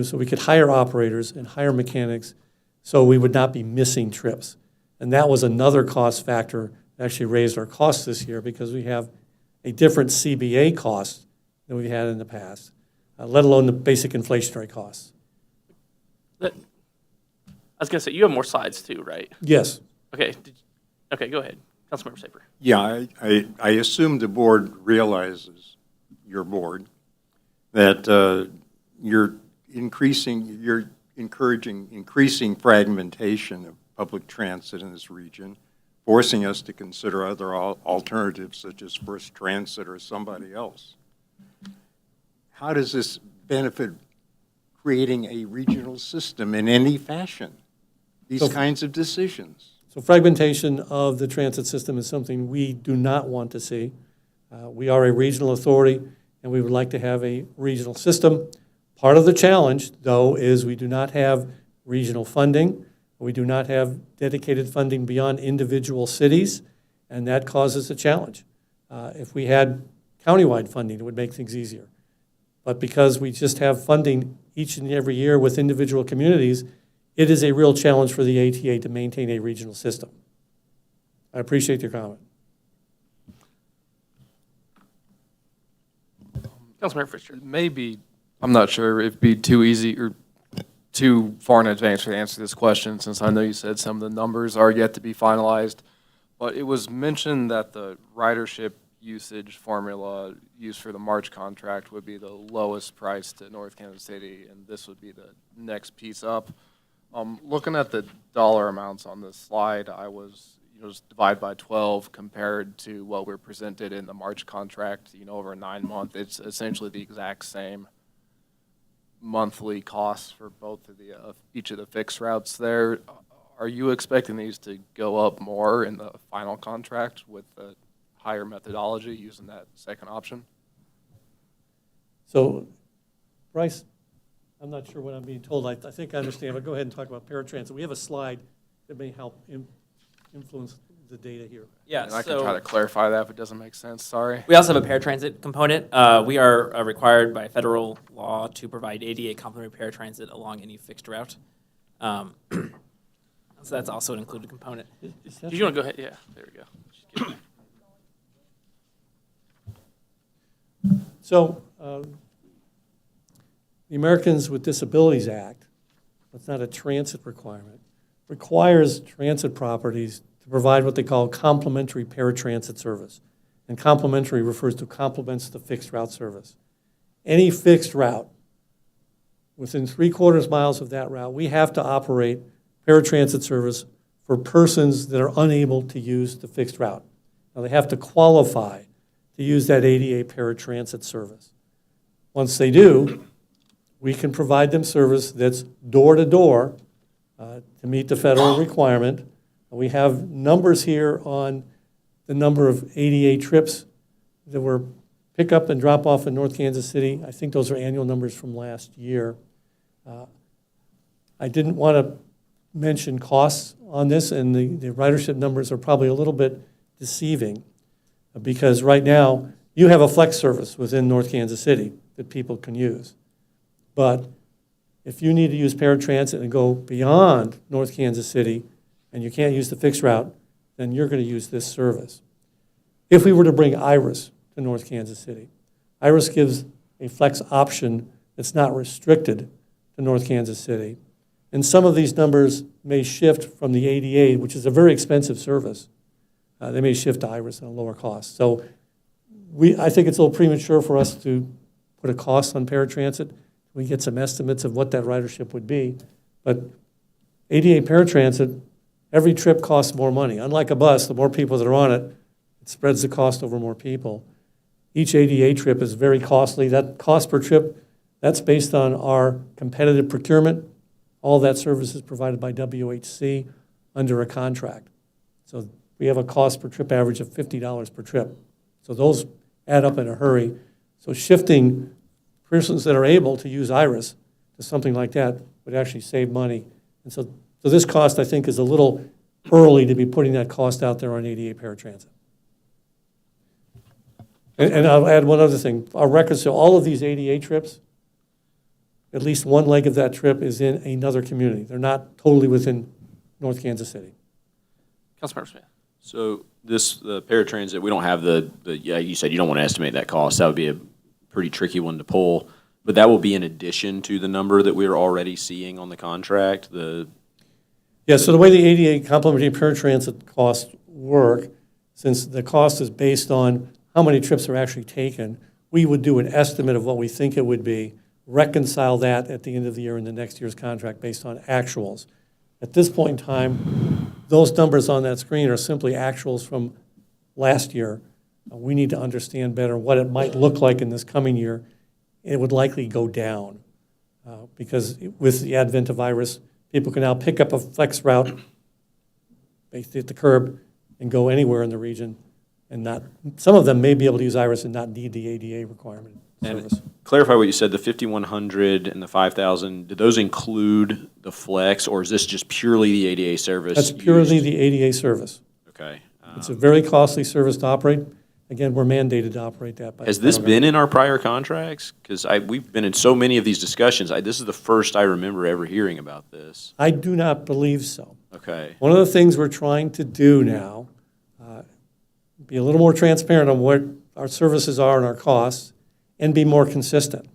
so we could hire operators and hire mechanics so we would not be missing trips. And that was another cost factor that actually raised our costs this year because we have a different CBA cost than we've had in the past, let alone the basic inflationary costs. I was going to say, you have more slides too, right? Yes. Okay, okay, go ahead. Councilmember Saper. Yeah, I assume the board realizes, your board, that you're encouraging increasing fragmentation of public transit in this region, forcing us to consider other alternatives such as First Transit or somebody else. How does this benefit creating a regional system in any fashion? These kinds of decisions. So fragmentation of the transit system is something we do not want to see. We are a regional authority, and we would like to have a regional system. Part of the challenge, though, is we do not have regional funding. We do not have dedicated funding beyond individual cities, and that causes a challenge. If we had countywide funding, it would make things easier. But because we just have funding each and every year with individual communities, it is a real challenge for the ATA to maintain a regional system. I appreciate your comment. Councilmember Fisher. Maybe, I'm not sure, it'd be too easy or too far in advance to answer this question, since I know you said some of the numbers are yet to be finalized. But it was mentioned that the ridership usage formula used for the March contract would be the lowest price to North Kansas City, and this would be the next piece up. Looking at the dollar amounts on this slide, I was, just divide by 12 compared to what we're presented in the March contract, over a 9-month. It's essentially the exact same monthly costs for both of each of the fixed routes there. Are you expecting these to go up more in the final contract with the higher methodology using that second option? So, Bryce, I'm not sure what I'm being told. I think I understand, but go ahead and talk about paratransit. We have a slide that may help influence the data here. Yeah, And I can try to clarify that if it doesn't make sense, sorry. We also have a paratransit component. We are required by federal law to provide ADA complimentary paratransit along any fixed route. So that's also an included component. Did you want to go ahead? Yeah, there we go. Just kidding. So, the Americans with Disabilities Act, it's not a transit requirement, requires transit properties to provide what they call complementary paratransit service. And complementary refers to complements the fixed route service. Any fixed route, within 3/4 miles of that route, we have to operate paratransit service for persons that are unable to use the fixed route. Now, they have to qualify to use that ADA paratransit service. Once they do, we can provide them service that's door-to-door to meet the federal requirement. We have numbers here on the number of ADA trips that were pick up and drop off in North Kansas City. I think those are annual numbers from last year. I didn't want to mention costs on this, and the ridership numbers are probably a little bit deceiving, because right now, you have a flex service within North Kansas City that people can use. But if you need to use paratransit and go beyond North Kansas City, and you can't use the fixed route, then you're going to use this service. If we were to bring Iris to North Kansas City, Iris gives a flex option that's not restricted to North Kansas City. And some of these numbers may shift from the ADA, which is a very expensive service. They may shift to Iris at a lower cost. So I think it's a little premature for us to put a cost on paratransit. We get some estimates of what that ridership would be. But ADA paratransit, every trip costs more money. Unlike a bus, the more people that are on it, it spreads the cost over more people. Each ADA trip is very costly. That cost per trip, that's based on our competitive procurement. All that service is provided by WHC under a contract. So we have a cost per trip average of $50 per trip. So those add up in a hurry. So shifting persons that are able to use Iris to something like that would actually save money. And so this cost, I think, is a little early to be putting that cost out there on ADA paratransit. And I'll add one other thing. Our records show all of these ADA trips, at least one leg of that trip is in another community. They're not totally within North Kansas City. Councilmember Smith. So the paratransit, we don't have yeah, you said you don't want to estimate that cost. That would be a pretty tricky one to pull. But that will be in addition to the number that we're already seeing on the contract. Yeah, so the way the ADA complementary paratransit costs work, since the cost is based on how many trips are actually taken, we would do an estimate of what we think it would be, reconcile that at the end of the year in the next year's contract based on actuals. At this point in time, those numbers on that screen are simply actuals from last year. We need to understand better what it might look like in this coming year. It would likely go down because with the advent of Iris, people can now pick up a flex route based at the curb and go anywhere in the region, and some of them may be able to use Iris and not need the ADA requirement. And clarify what you said, the 5,100 and the 5,000, did those include the flex, or is this just purely the ADA service? That's purely the ADA service. Okay. It's a very costly service to operate. Again, we're mandated to operate that. Has this been in our prior contracts? Because we've been in so many of these discussions. This is the first I remember ever hearing about this. I do not believe so. Okay. One of the things we're trying to do now, be a little more transparent on what our services are and our costs, and be more consistent.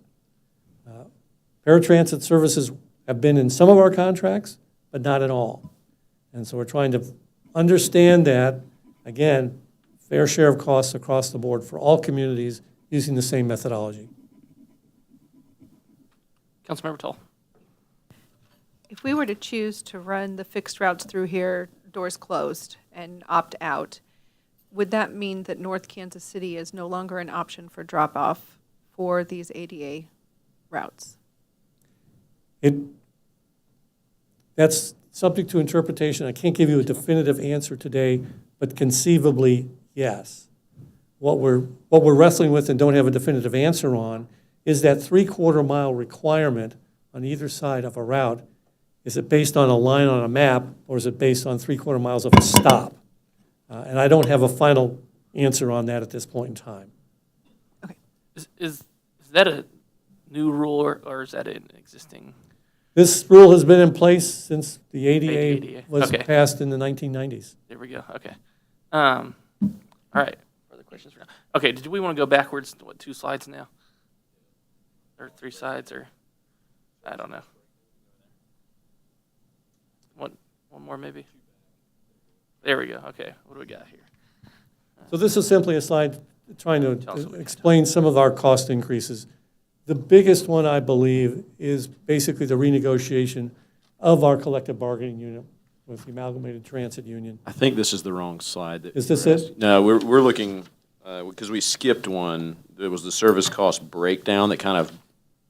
Paratransit services have been in some of our contracts, but not in all. And so we're trying to understand that, again, fair share of costs across the board for all communities using the same methodology. Councilmember Tull. If we were to choose to run the fixed routes through here, doors closed, and opt out, would that mean that North Kansas City is no longer an option for drop-off for these ADA routes? That's subject to interpretation. I can't give you a definitive answer today, but conceivably, yes. What we're wrestling with and don't have a definitive answer on is that 3/4 mile requirement on either side of a route. Is it based on a line on a map, or is it based on 3/4 miles of a stop? And I don't have a final answer on that at this point in time. Is that a new rule, or is that an existing? This rule has been in place since the ADA ADA. was Okay. passed in the 1990s. There we go, okay. All right, further questions for now? Okay, did we want to go backwards, what, 2 slides now? Or 3 slides, or, I don't know. One more maybe? There we go, okay, what do we got here? So this is simply a slide trying Tell us to what we got. explain some of our cost increases. The biggest one, I believe, is basically the renegotiation of our collective bargaining unit with the Amalgamated Transit Union. I think this is the wrong slide. Is this it? No, we're looking, because we skipped one. There was the service cost breakdown that kind of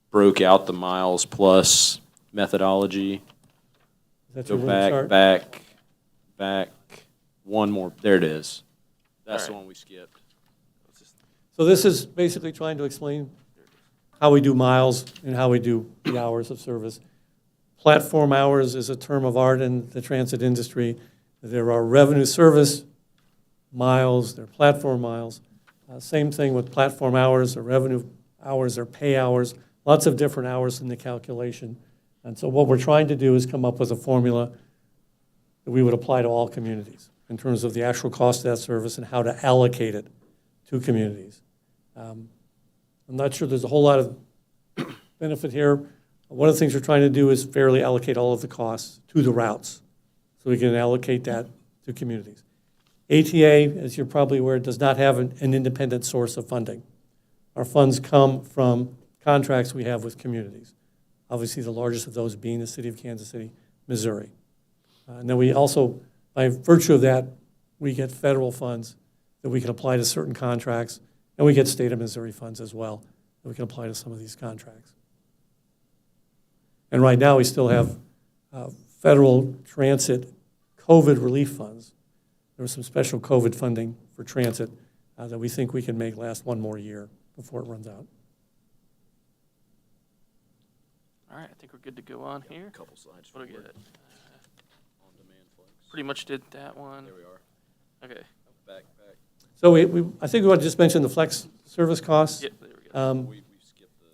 broke out the miles plus methodology. Is that Go your little back, chart? back, one more. There it is. That's the All right. one we skipped. So this is basically trying to explain how we do miles and how we do the hours of service. Platform hours is a term of art in the transit industry. There are revenue service miles, there are platform miles. Same thing with platform hours or revenue hours or pay hours, lots of different hours in the calculation. And so what we're trying to do is come up with a formula that we would apply to all communities in terms of the actual cost of that service and how to allocate it to communities. I'm not sure there's a whole lot of benefit here. One of the things we're trying to do is fairly allocate all of the costs to the routes, so we can allocate that to communities. ATA, as you're probably aware, does not have an independent source of funding. Our funds come from contracts we have with communities. Obviously, the largest of those being the city of Kansas City, Missouri. And then we also, by virtue of that, we get federal funds that we can apply to certain contracts, and we get state of Missouri funds as well that we can apply to some of these contracts. And right now, we still have federal transit COVID relief funds. There was some special COVID funding for transit that we think we can make last one more year before it runs out. All right, I think we're good to go on here. Couple slides What do we forward. get? On-demand flex. Pretty much did that one. There we are. Okay, Back. So I think we want to just mention the flex service costs. yep, there we go. We skipped the,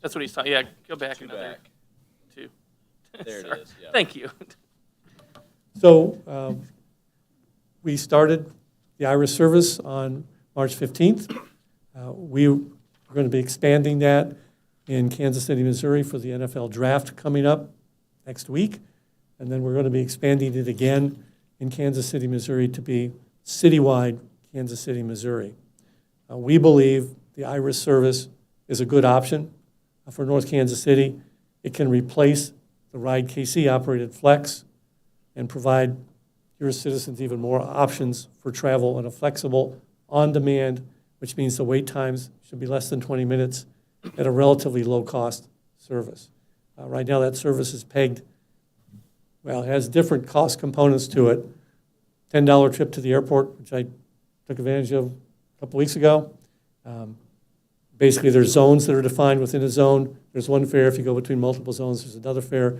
That's what he's talking, yeah, go back two another back. 2. There it Sorry. is, yeah. Thank you. So we started the IRIS service on March 15th. We are going to be expanding that in Kansas City, Missouri for the NFL draft coming up next week. And then we're going to be expanding it again in Kansas City, Missouri to be citywide Kansas City, Missouri. We believe the IRIS service is a good option for North Kansas City. It can replace the Ride KC operated Flex and provide your citizens even more options for travel in a flexible, on-demand, which means the wait times should be less than 20 minutes at a relatively low-cost service. Right now, that service is pegged, well, it has different cost components to it. $10 trip to the airport, which I took advantage of a couple weeks ago. Basically, there's zones that are defined within a zone. There's one fare. If you go between multiple zones, there's another fare.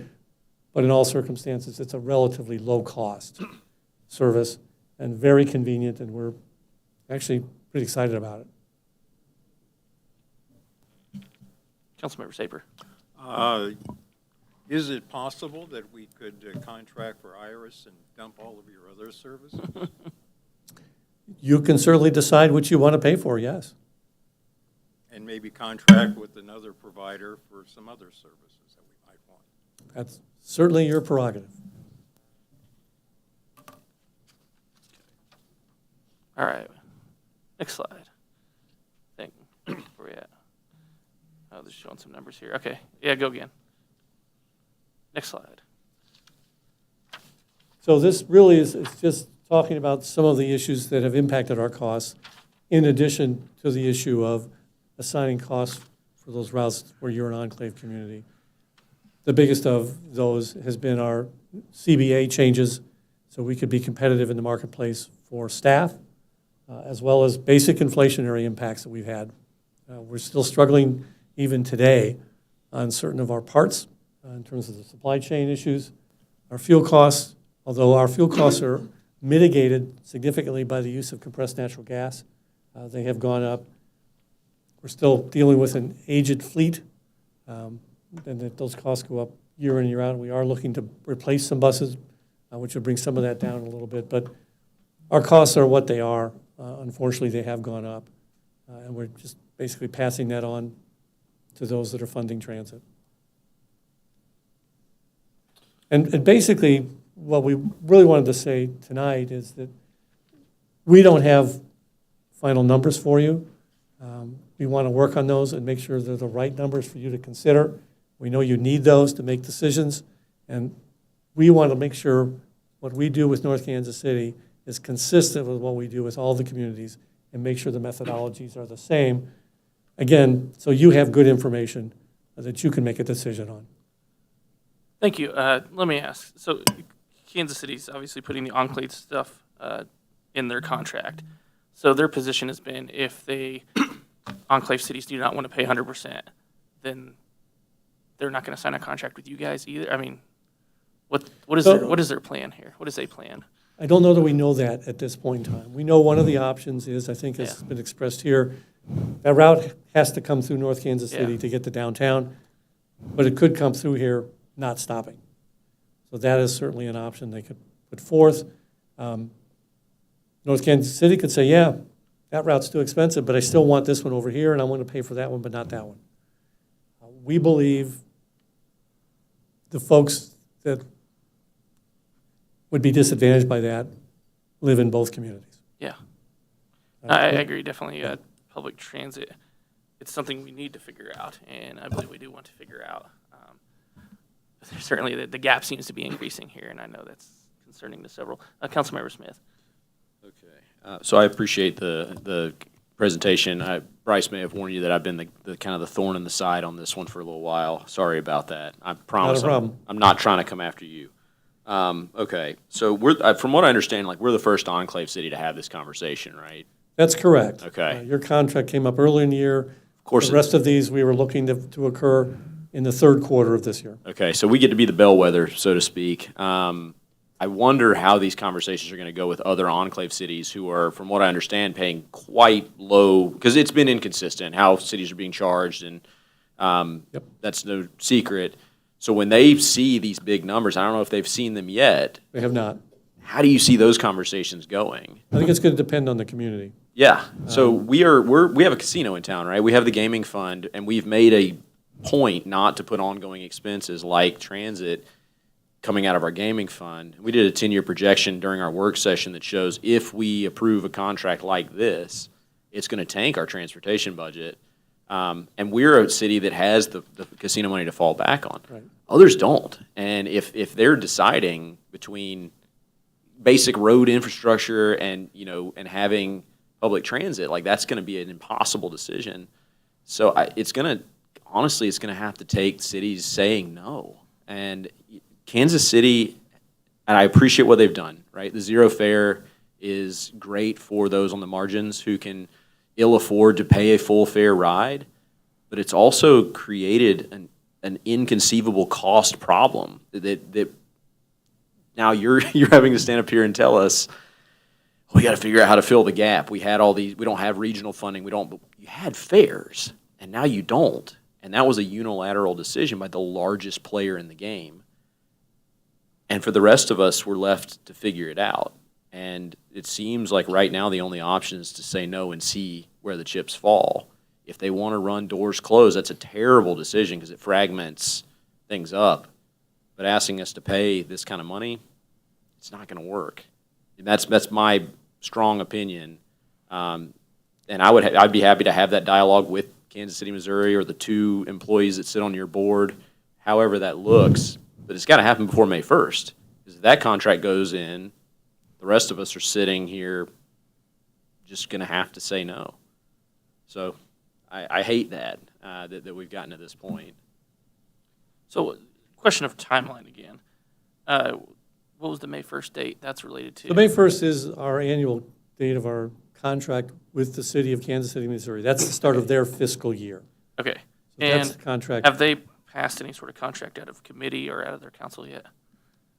But in all circumstances, it's a relatively low-cost service and very convenient, and we're actually pretty excited about it. Councilmember Saper. Is it possible that we could contract for IRIS and dump all of your other services? You can certainly decide what you want to pay for, yes. And maybe contract with another provider for some other services that we might want? That's certainly your prerogative. All right, next slide. I think, where we at? Oh, they're showing some numbers here. Okay, yeah, go again. Next slide. So this really is just talking about some of the issues that have impacted our costs, in addition to the issue of assigning costs for those routes where you're an enclave community. The biggest of those has been our CBA changes, so we could be competitive in the marketplace for staff, as well as basic inflationary impacts that we've had. We're still struggling even today on certain of our parts in terms of the supply chain issues. Our fuel costs, although our fuel costs are mitigated significantly by the use of compressed natural gas, they have gone up. We're still dealing with an aged fleet, and that those costs go up year in, year out. We are looking to replace some buses, which would bring some of that down a little bit. But our costs are what they are. Unfortunately, they have gone up. And we're just basically passing that on to those that are funding transit. And basically, what we really wanted to say tonight is that we don't have final numbers for you. We want to work on those and make sure they're the right numbers for you to consider. We know you need those to make decisions, and we want to make sure what we do with North Kansas City is consistent with what we do with all the communities and make sure the methodologies are the same. Again, so you have good information that you can make a decision on. Thank you. Let me ask, so Kansas City's obviously putting the Enclave stuff in their contract. So their position has been if they, Enclave cities do not want to pay 100%, then they're not going to sign a contract with you guys either? I mean, what is their plan here? What is a plan? I don't know that we know that at this point in time. We know one of the options is, I think has been expressed here, that route has to come through North Kansas City to get to downtown, but it could come through here not stopping. So that is certainly an option they could put forth. North Kansas City could say, yeah, that route's too expensive, but I still want this one over here, and I want to pay for that one, but not that one. We believe the folks that would be disadvantaged by that live in both communities. Yeah. I agree, definitely. Public transit, it's something we need to figure out, and I believe we do want to figure out. Certainly, the gap seems to be increasing here, and I know that's concerning to several. Councilmember Smith. Okay. So I appreciate the presentation. Bryce may have warned you that I've been the kind of the thorn in the side on this one for a little while. Sorry about that. I promise Not a problem. I'm not trying to come after you. Okay. So we're from what I understand, like we're the first Enclave city to have this conversation, right? That's correct. Okay. Your contract came up early in the year. Of course. The rest of these, we were looking to occur in the third quarter of this year. Okay, so we get to be the bellwether, so to speak. I wonder how these conversations are going to go with other Enclave cities who are, from what I understand, paying quite low, because it's been inconsistent how cities are being charged, and that's no secret. So when they see these big numbers, I don't know if they've seen them yet. They have not. How do you see those conversations going? I think it's going to depend on the community. Yeah, so we have a casino in town, right? We have the gaming fund, and we've made a point not to put ongoing expenses like transit coming out of our gaming fund. We did a 10-year projection during our work session that shows if we approve a contract like this, it's going to tank our transportation budget. And we're a city that has the casino money to fall back on. Right. Others don't. And if they're deciding between basic road infrastructure and having public transit, like that's going to be an impossible decision. So it's going to have to take cities saying no. And Kansas City, and I appreciate what they've done, right? The zero fare is great for those on the margins who can ill afford to pay a full fare ride, but it's also created an inconceivable cost problem that now you're having to stand up here and tell us, we got to figure out how to fill the gap. We had all these, we don't have regional funding, but you had fares, and now you don't. And that was a unilateral decision by the largest player in the game. And for the rest of us, we're left to figure it out. And it seems like right now the only option is to say no and see where the chips fall. If they want to run doors closed, that's a terrible decision because it fragments things up. But asking us to pay this kind of money, it's not going to work. And that's my strong opinion. And I'd be happy to have that dialogue with Kansas City, Missouri, or the two employees that sit on your board, however that looks. But it's got to happen before May 1st. Because if that contract goes in, the rest of us are sitting here just going to have to say no. So I hate that we've gotten to this point. So, question of timeline again. What was the May 1st date that's related to? The May 1st is our annual date of our contract with the city of Kansas City, Missouri. That's the start of their fiscal year. Okay. So that's the contract. Have they passed any sort of contract out of committee or out of their council yet?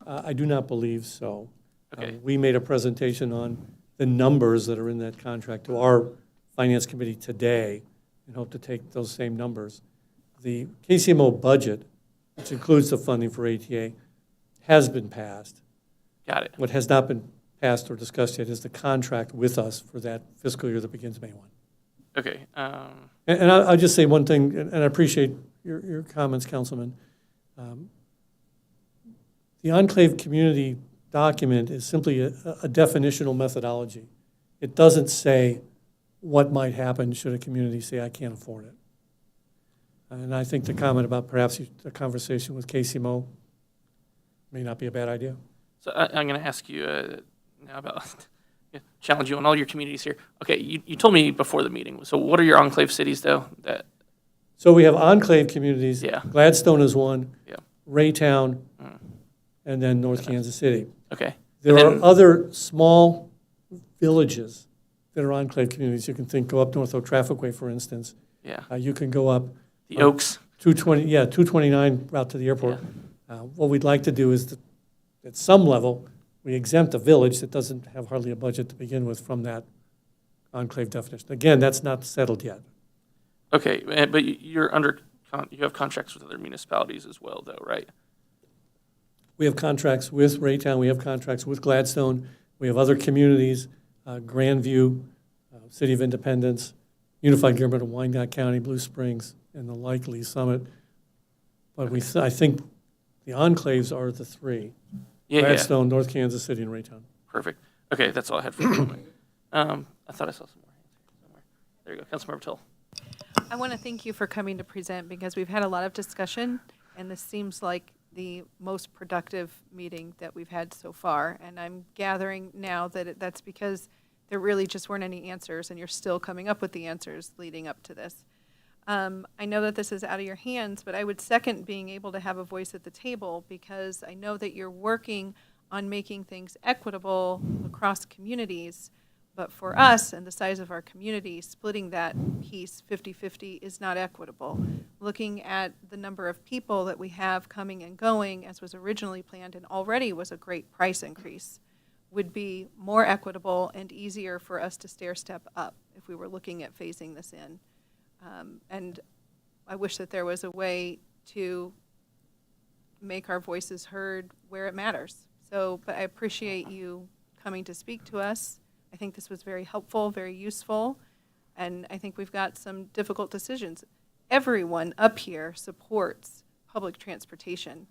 I do not believe so. Okay. We made a presentation on the numbers that are in that contract to our finance committee today and hope to take those same numbers. The KCMO budget which includes the funding for ATA, has been passed. Got it. What has not been passed or discussed yet is the contract with us for that fiscal year that begins May 1. Okay. And I'll just say one thing, and I appreciate your comments, Councilman. The Enclave Community document is simply a definitional methodology. It doesn't say what might happen should a community say, I can't afford it. And I think the comment about perhaps a conversation with Casey Mo may not be a bad idea. So I'm going to ask you now about challenge you on all your communities here. Okay, you told me before the meeting. So what are your enclave cities though? So we have enclave communities. Yeah. Gladstone is one. Yeah. Raytown, and then North Kansas City. Okay. There And are other small villages that are enclave communities. You can go up North Oak Traffic Way, for instance. Yeah. You can go up. The Oaks. 229 route to the airport. What we'd like to do is, at some level, we exempt a village that doesn't have hardly a budget to begin with from that enclave definition. Again, that's not settled yet. Okay, but you have contracts with other municipalities as well, though, right? We have contracts with Raytown, we have contracts with Gladstone, we have other communities, Grandview, City of Independence, Unified Government of Wyandotte County, Blue Springs, and the like, Lee Summit. But I think the enclaves are the three. Yeah, Gladstone, North Kansas City, and Raytown. Perfect. Okay, that's all I had for the moment. I thought I saw some more hands here somewhere. There you go, Councilmember Till. I want to thank you for coming to present because we've had a lot of discussion, and this seems like the most productive meeting that we've had so far. And I'm gathering now that that's because there really just weren't any answers, and you're still coming up with the answers leading up to this. I know that this is out of your hands, but I would second being able to have a voice at the table because I know that you're working on making things equitable across communities. But for us and the size of our community, splitting that piece 50-50 is not equitable. Looking at the number of people that we have coming and going, as was originally planned and already was a great price increase, would be more equitable and easier for us to stair step up if we were looking at phasing this in. And I wish that there was a way to make our voices heard where it matters. So, but I appreciate you coming to speak to us. I think this was very helpful, very useful, and I think we've got some difficult decisions. Everyone up here supports public transportation,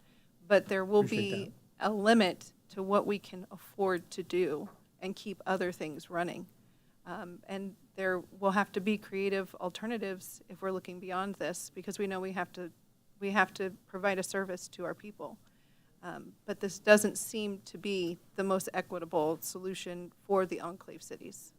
but there will be a limit to what we can afford to do and keep other things running. And there will have to be creative alternatives if we're looking beyond this, because we know we have to provide a service to our people. But this doesn't seem to be the most equitable solution for the enclave cities.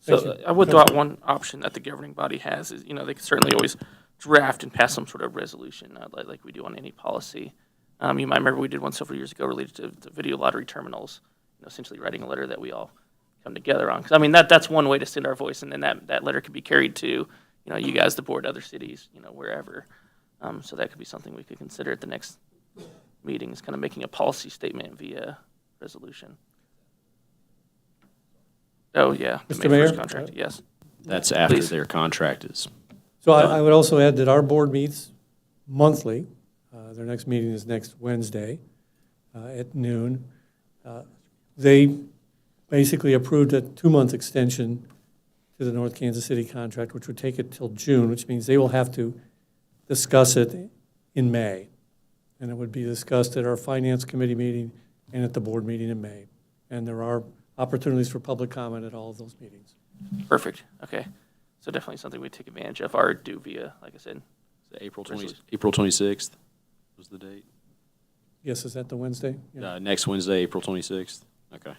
So I would throw out one option that the governing body has is, they can certainly always draft and pass some sort of resolution like we do on any policy. You might remember we did one several years ago related to video lottery terminals, essentially writing a letter that we all come together on. Because, that's one way to send our voice, and then that letter could be carried to, you guys, the board, other cities, wherever. So that could be something we could consider at the next meeting, is kind of making a policy statement via resolution. Oh, yeah. the Mr. May Mayor? 1st contract, yes. That's after Please. their contract is. So I would also add that our board meets monthly. Their next meeting is next Wednesday at noon. They basically approved a 2-month extension to the North Kansas City contract, which would take it till June, which means they will have to discuss it in May. And it would be discussed at our Finance Committee meeting and at the board meeting in May. And there are opportunities for public comment at all of those meetings. Perfect. Okay. So definitely something we take advantage of or do via, like I said. April 26th was the date. Yes, is that the Wednesday? Yeah. Next Wednesday, April 26th. Okay.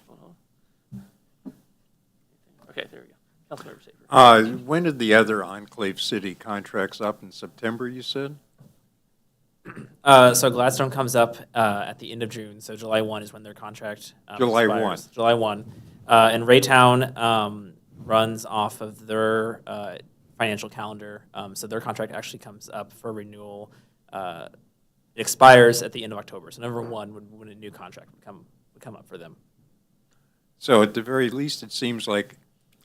Okay, there we go. Councilmember Safer. When did the other Enclave City contracts up in September, you said? So Gladstone comes up at the end of June, so July 1 is when their contract July expires. 1. July 1. And Raytown runs off of their financial calendar, so their contract actually comes up for renewal, expires at the end of October. So November 1 when a new contract would come up for them. So at the very least, it seems like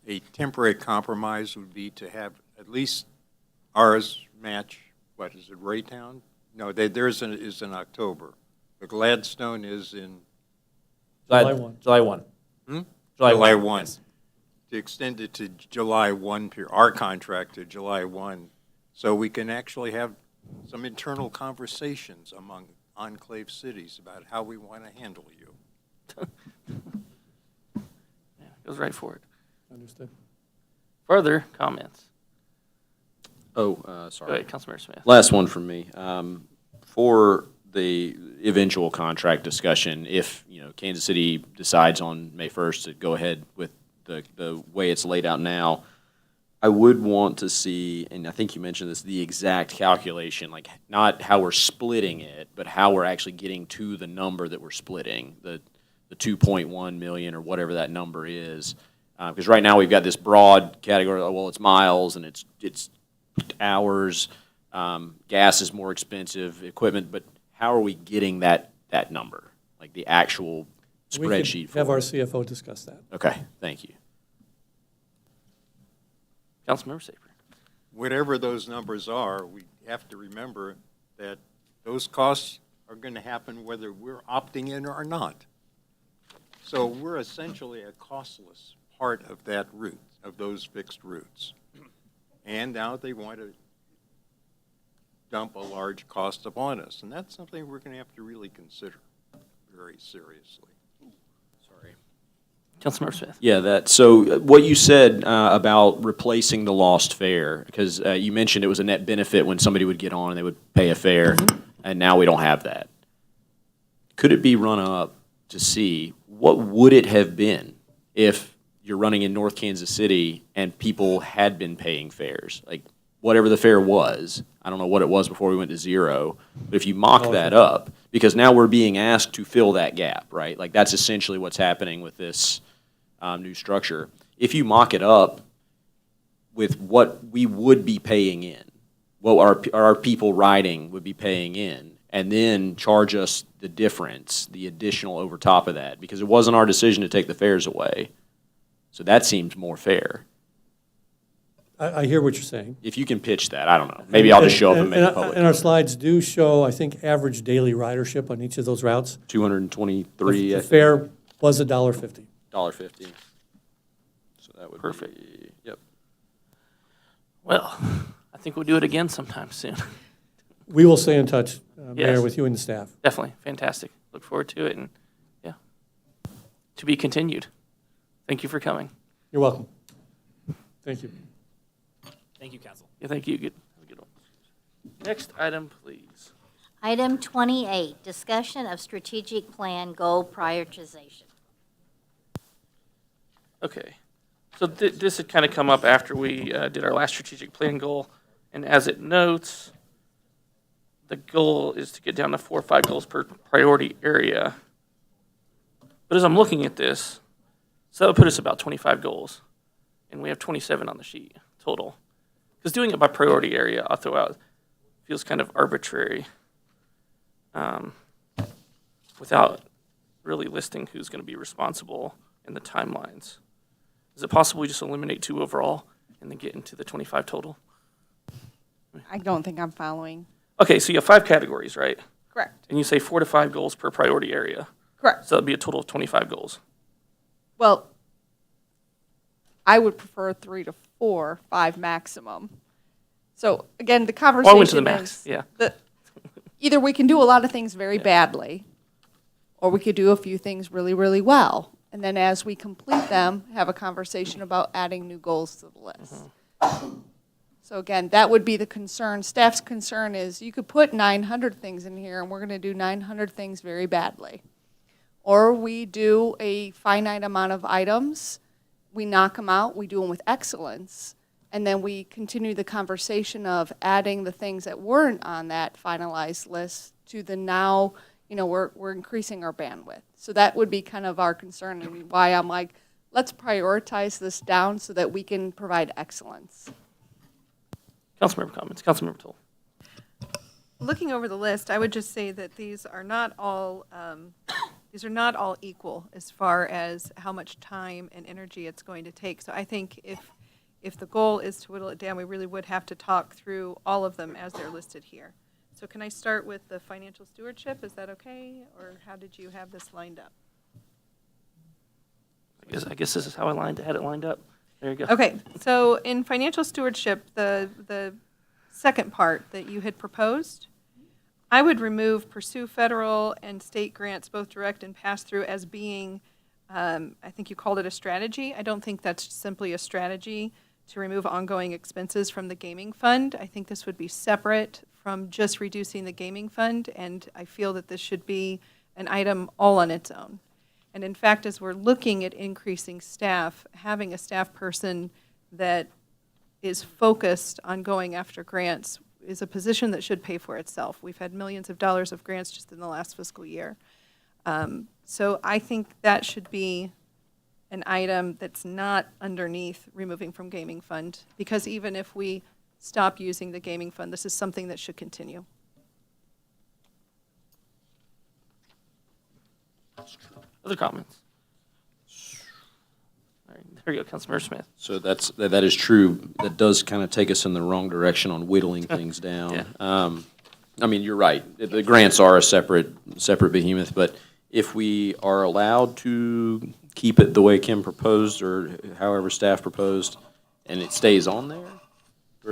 a temporary compromise would be to have at least ours match, what is it, Raytown? No, theirs is in October. The Gladstone is in July 1. July 1. Hmm? July 1. yes. To extend it to July 1, our contract to July 1, so we can actually have some internal conversations among enclave cities about how we want to handle you. Yeah, goes right for it. Understood. Further comments? Oh, Go ahead, Councilmember Smith. Last one from me. For the eventual contract discussion, if, Kansas City decides on May 1st to go ahead with the way it's laid out now, I would want to see, and I think you mentioned this, the exact calculation, like not how we're splitting it, but how we're actually getting to the number that we're splitting, the 2.1 million or whatever that number is. Because right now we've got this broad category, well, it's miles and it's hours, gas is more expensive, equipment, but how are we getting that number? Like the actual spreadsheet We could have for our it? CFO discuss that. Okay, thank you. Councilmember Saper. Whatever those numbers are, we have to remember that those costs are going to happen whether we're opting in or not. So we're essentially a costless part of that route, of those fixed routes. And now they want to dump a large cost upon us, and that's something we're going to have to really consider very seriously. Sorry. Councilmember Smith. Yeah, so what you said about replacing the lost fare, because you mentioned it was a net benefit when somebody would get on and they would pay a fare, and now we don't have that. Could it be run up to see what would it have been if you're running in North Kansas City and people had been paying fares? Like, whatever the fare was, I don't know what it was before we went to zero, but if you mock that up, because now we're being asked to fill that gap, right? Like, that's essentially what's happening with this new structure. If you mock it up with what we would be paying in, what our people riding would be paying in, and then charge us the difference, the additional over top of that, because it wasn't our decision to take the fares away. So that seems more fair. I hear what you're saying. If you can pitch that, I don't know. Maybe I'll just show up and make it public. And our slides do show, I think, average daily ridership on each of those routes. 223. The fare was $1.50. $1.50. So that would Perfect. be, yep. Well, I think we'll do it again sometime soon. We will stay in touch, Mayor, Yes. with you and the staff. Definitely. Fantastic. Look forward to it, and yeah, to be continued. Thank you for coming. You're welcome. Thank you. Thank you, Council. Yeah, thank you. Good. Have a good one. Next item, please. Item 28, discussion of strategic plan goal prioritization. Okay. So this had kind of come up after we did our last strategic plan goal, and as it notes, the goal is to get down to 4 or 5 goals per priority area. But as I'm looking at this, so that would put us about 25 goals, and we have 27 on the sheet total. Because doing it by priority area, I'll throw out, feels kind of arbitrary without really listing who's going to be responsible in the timelines. Is it possible we just eliminate 2 overall and then get into the 25 total? I don't think I'm following. Okay, so you have 5 categories, right? Correct. And you say 4 to 5 goals per priority area. Correct. So that'd be a total of 25 goals. Well, I would prefer 3 to 4, 5 maximum. So again, the conversation Oh, I went to the max, is yeah. that either we can do a lot of things very badly, or we could do a few things really, really well. And then as we complete them, have a conversation about adding new goals to the list. So again, that would be the concern. Staff's concern is you could put 900 things in here and we're going to do 900 things very badly. Or we do a finite amount of items, we knock them out, we do them with excellence, and then we continue the conversation of adding the things that weren't on that finalized list to the now, we're increasing our bandwidth. So that would be kind of our concern and why I'm like, let's prioritize this down so that we can provide excellence. Councilmember comments. Councilmember Toll. Looking over the list, I would just say that these are not all equal as far as how much time and energy it's going to take. So I think if the goal is to whittle it down, we really would have to talk through all of them as they're listed here. So can I start with the financial stewardship? Is that okay? Or how did you have this lined up? I guess this is how had it lined up. There you go. Okay, so in financial stewardship, the second part that you had proposed, I would remove pursue federal and state grants, both direct and pass-through, as being, I think you called it a strategy. I don't think that's simply a strategy to remove ongoing expenses from the gaming fund. I think this would be separate from just reducing the gaming fund, and I feel that this should be an item all on its own. And in fact, as we're looking at increasing staff, having a staff person that is focused on going after grants is a position that should pay for itself. We've had millions of dollars of grants just in the last fiscal year. So I think that should be an item that's not underneath removing from gaming fund, because even if we stop using the gaming fund, this is something that should continue. Other comments? All right, there you go, Councilmember Smith. So that is true. That does kind of take us in the wrong direction on whittling things down. Yeah. I mean, you're right. The grants are a separate behemoth, but if we are allowed to keep it the way Kim proposed or however staff proposed, and it stays on there,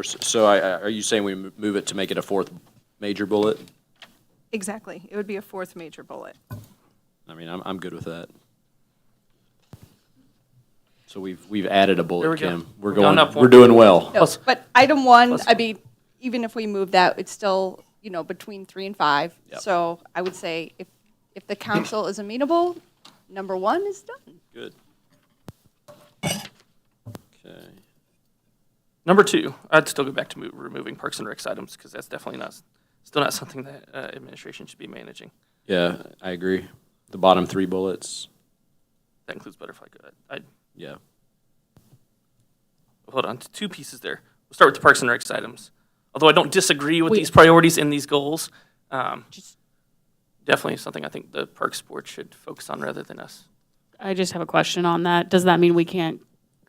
so are you saying we move it to make it a fourth major bullet? Exactly. It would be a fourth major bullet. I mean, I'm good with that. So we've added a bullet, There we go. Kim. We're We've gone going, up one. we're doing well. No, but item one, plus- I mean, even if we move that, it's still, between 3 and 5. Yep. So I would say if the council is amenable, number 1 is done. Good. Okay. Number 2, I'd still go back to removing Parks and Recs items, because that's definitely still not something that administration should be managing. Yeah, I agree. The bottom 3 bullets, That includes Butterfly. yeah. Hold on, 2 pieces there. We'll start with the Parks and Recs items. Although I don't disagree with these priorities and these goals, definitely something I think the Parks Board should focus on rather than us. I just have a question on that. Does that mean we can't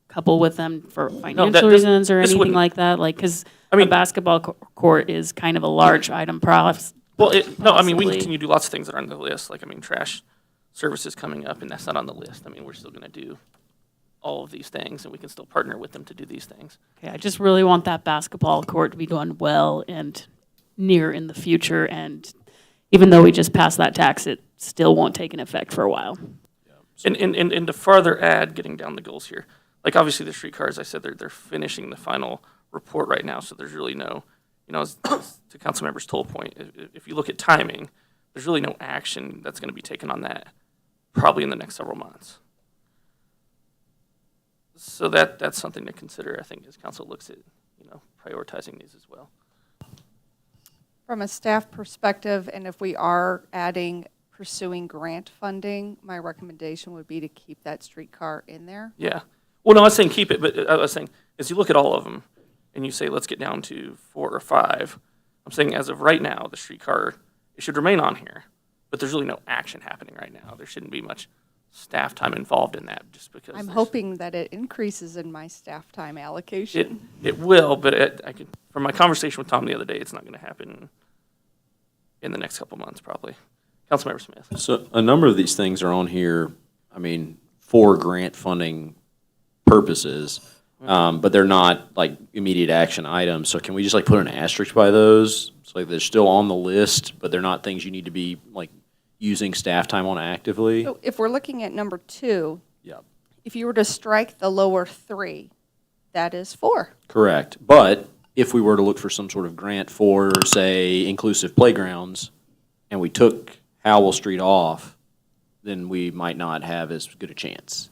couple with them for that- financial this- reasons or this anything wouldn't- like that? Like, because I mean- a basketball court is kind of a large item, perhaps. Well, we can Possibly. continue to do lots of things that are on the list, like, trash services coming up, and that's not on the list. We're still going to do all of these things, and we can still partner with them to do these things. Okay, I just really want that basketball court to be done well and near in the future. And even though we just passed that tax, it still won't take an effect for a while. And to further add, getting down the goals here, like obviously the streetcar, as I said, they're finishing the final report right now, so there's really no, as to Councilmember Stoll's point, if you look at timing, there's really no action that's going to be taken on that probably in the next several months. So that's something to consider, I think, as council looks at, prioritizing these as well. From a staff perspective, and if we are pursuing grant funding, my recommendation would be to keep that streetcar in there. Yeah. Well, no, I was saying keep it, but I was saying, as you look at all of them, and you say, let's get down to 4 or 5, I'm saying as of right now, the streetcar, it should remain on here, but there's really no action happening right now. There shouldn't be much staff time involved in that, just because. I'm hoping that it increases in my staff time allocation. It will, but from my conversation with Tom the other day, it's not going to happen in the next couple months, probably. Councilmember Smith. So a number of these things are on here, for grant funding purposes, but they're not like immediate action items. So can we just put an asterisk by those? So they're still on the list, but they're not things you need to be using staff time on actively? So if we're looking at number 2, Yep. if you were to strike the lower 3, that is 4. Correct. But if we were to look for some sort of grant for, say, inclusive playgrounds, and we took Howell Street off, then we might not have as good a chance.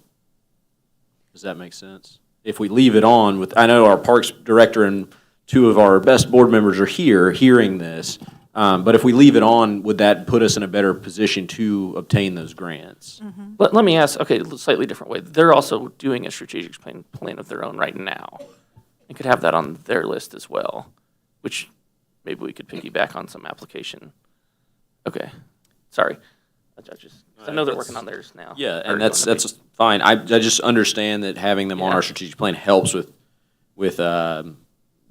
Does that make sense? If we leave it on I know our Parks Director and 2 of our best board members are here hearing this, but if we leave it on, would that put us in a better position to obtain those grants? Let me ask, okay, a slightly different way. They're also doing a strategic plan of their own right now, and could have that on their list as well, which maybe we could piggyback on some application. Okay, sorry. I know they're working on theirs now. Yeah, Or and that's going to be. fine. I just understand that having them on Yeah. our strategic plan helps with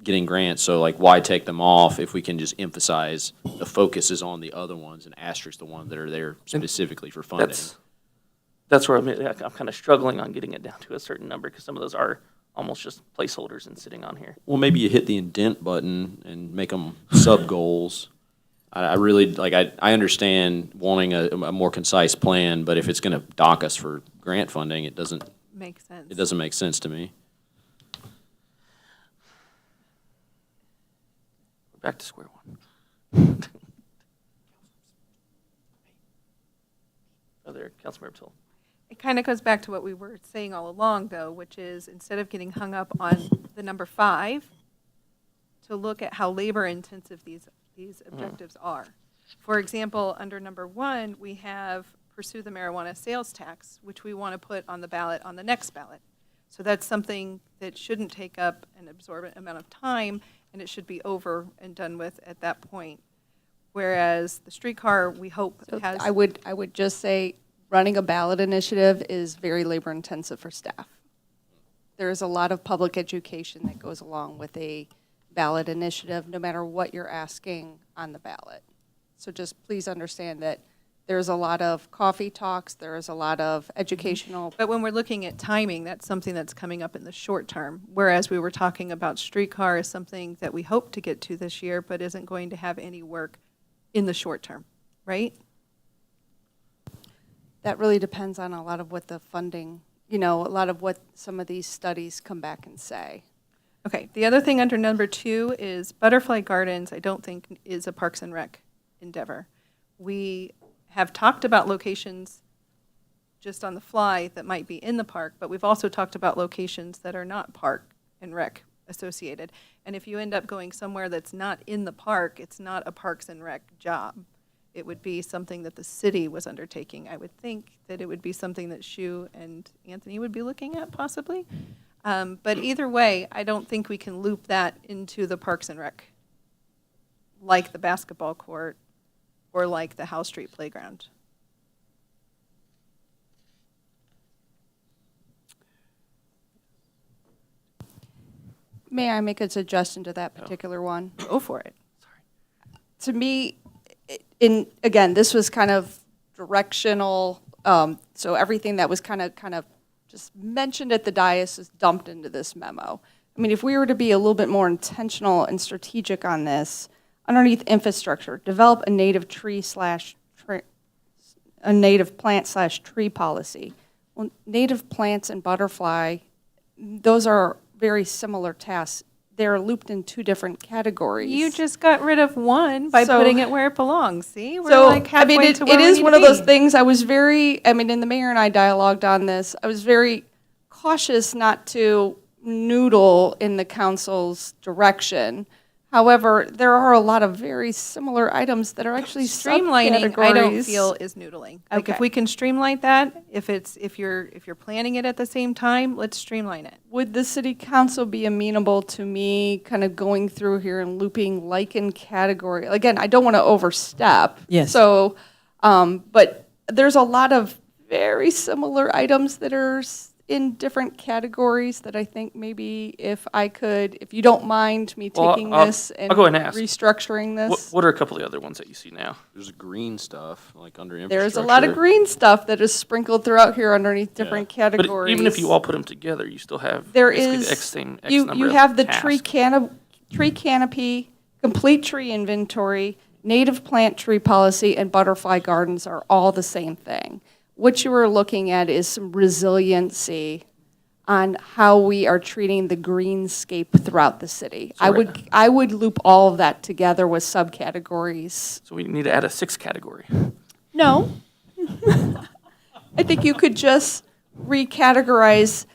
getting grants, so like, why take them off if we can just emphasize the focus is on the other ones and asterisk the ones that are there specifically for funding? That's where I'm kind of struggling on getting it down to a certain number, because some of those are almost just placeholders and sitting on here. Well, maybe you hit the indent button and make them sub-goals. I really, like, I understand wanting a more concise plan, but if it's going to dock us for grant funding, it doesn't Makes sense. make sense to me. We're back to square one. Other, Councilmember Tool. It kind of goes back to what we were saying all along, though, which is instead of getting hung up on the number 5, to look at how labor-intensive these objectives are. For example, under number 1, we have pursue the marijuana sales tax, which we want to put on the ballot on the next ballot. So that's something that shouldn't take up an absorbent amount of time, and it should be over and done with at that point. Whereas the streetcar, we hope has. I would just say, running a ballot initiative is very labor intensive for staff. There is a lot of public education that goes along with a ballot initiative, no matter what you're asking on the ballot. So just please understand that there's a lot of coffee talks, there is a lot of educational. But when we're looking at timing, that's something that's coming up in the short term, whereas we were talking about streetcar as something that we hope to get to this year, but isn't going to have any work in the short term, right? That really depends on a lot of what the funding, a lot of what some of these studies come back and say. Okay, the other thing under number 2 is Butterfly Gardens, I don't think is a Parks and Rec endeavor. We have talked about locations just on the fly that might be in the park, but we've also talked about locations that are not park and rec associated. And if you end up going somewhere that's not in the park, it's not a Parks and Rec job. It would be something that the city was undertaking. I would think that it would be something that Shu and Anthony would be looking at possibly. But either way, I don't think we can loop that into the Parks and Rec, like the basketball court or like the House Street Playground. May I make a suggestion to that particular one? Go for it. To me, again, this was kind of directional, so everything that was kind of just mentioned at the dais is dumped into this memo. I mean, if we were to be a little bit more intentional and strategic on this, underneath infrastructure, develop a native a native plant/tree policy. Well, native plants and butterfly, those are very similar tasks. They're looped in 2 different categories. You just got rid of one by putting it where it belongs. See, we're so, like halfway to where it we is need one to of those be. things. I was very, and the mayor and I dialogued on this. I was very cautious not to noodle in the council's direction. However, there are a lot of very similar items that are actually Streamlining, I don't subcategories. feel is noodling. Like if Okay. we can streamline that, if you're planning it at the same time, let's streamline it. Would the city council be amenable to me kind of going through here and looping lichen category? Again, I don't want to overstep. Yes. So, but there's a lot of very similar items that are in different categories that I think maybe if you don't mind me Well, taking I'll- this and I'll go ahead and ask. restructuring this. What are a couple of the other ones that you see now? There's green stuff, like under infrastructure. There's a lot of green stuff that is sprinkled throughout here underneath different But categories. even if you all put them together, you still have There basically is, the X you number of have the tasks. tree canopy, complete tree inventory, native plant tree policy, and butterfly gardens are all the same thing. What you are looking at is some resiliency on how we are treating the greenscape throughout the city. So I would loop all of that together with subcategories. So we need to add a 6th category. No. I think you could just recategorize,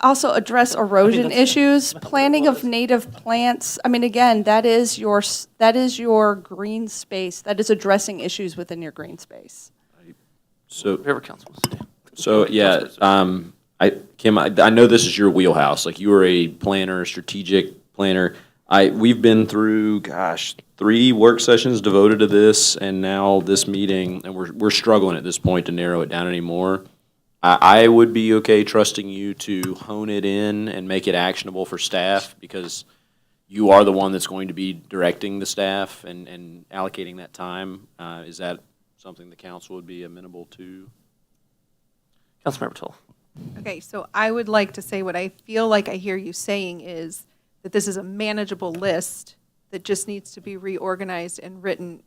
also address erosion issues, planting of native plants. I mean, again, that is your green space. That is addressing issues within your green space. So, Whatever council wants to do. So, yeah, Kim, I know this is your wheelhouse. Like, you are a planner, strategic planner. We've been through, 3 work sessions devoted to this, and now this meeting, and we're struggling at this point to narrow it down anymore. I would be okay trusting you to hone it in and make it actionable for staff, because you are the one that's going to be directing the staff and allocating that time. Is that something the council would be amenable to? Councilmember Toll. Okay, so I would like to say what I feel like I hear you saying is that this is a manageable list that just needs to be reorganized and written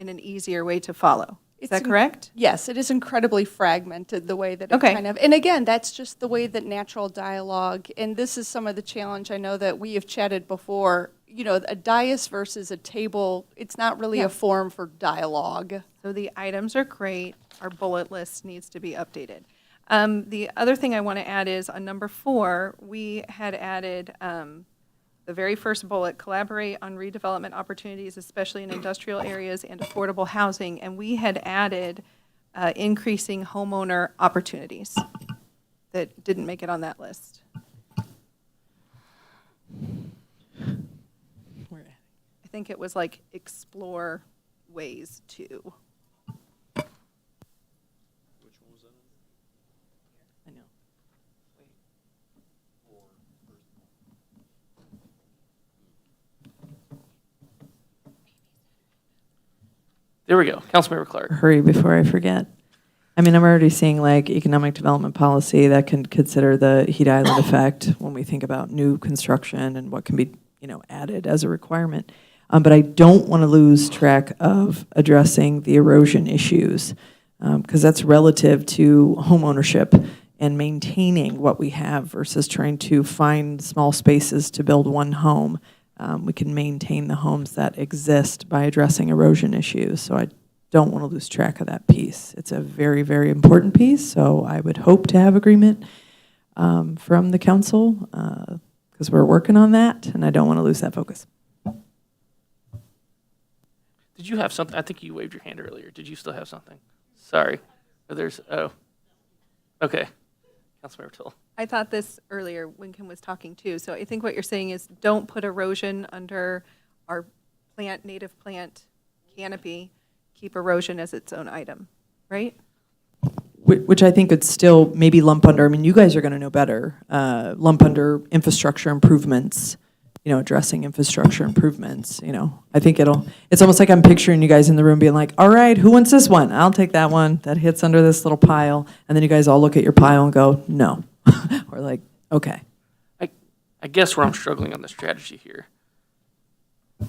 in an easier way to follow. Is that correct? Yes, it is incredibly fragmented, the way that it Okay. kind of, and again, that's just the way that natural dialogue, and this is some of the challenge I know that we have chatted before, you know, a dais versus a table, it's not really Yeah. a forum for dialogue. So the items are great. Our bullet list needs to be updated. The other thing I want to add is on number 4, we had added the very first bullet, collaborate on redevelopment opportunities, especially in industrial areas and affordable housing. And we had added increasing homeowner opportunities that didn't make it on that list. I think it was like explore ways to. I know. There we go. Councilmember Clark. Hurry before I forget. I mean, I'm already seeing like economic development policy that can consider the heat island effect when we think about new construction and what can be, added as a requirement. But I don't want to lose track of addressing the erosion issues because that's relative to home ownership and maintaining what we have versus trying to find small spaces to build one home. We can maintain the homes that exist by addressing erosion issues. So I don't want to lose track of that piece. It's a very, very important piece, so I would hope to have agreement from the council because we're working on that, and I don't want to lose that focus. Did you have something? I think you waved your hand earlier. Did you still have something? Sorry. Okay. Councilmember Toll. I thought this earlier when Kim was talking too. So I think what you're saying is don't put erosion under our native plant canopy. Keep erosion as its own item, right? Which I think could still maybe lump under, you guys are going to know better, lump under infrastructure improvements, addressing infrastructure improvements, I think it's almost like I'm picturing you guys in the room being like, all right, who wants this one? I'll take that one. That hits under this little pile. And then you guys all look at your pile and go, no. Or like, okay. I guess where I'm struggling on the strategy here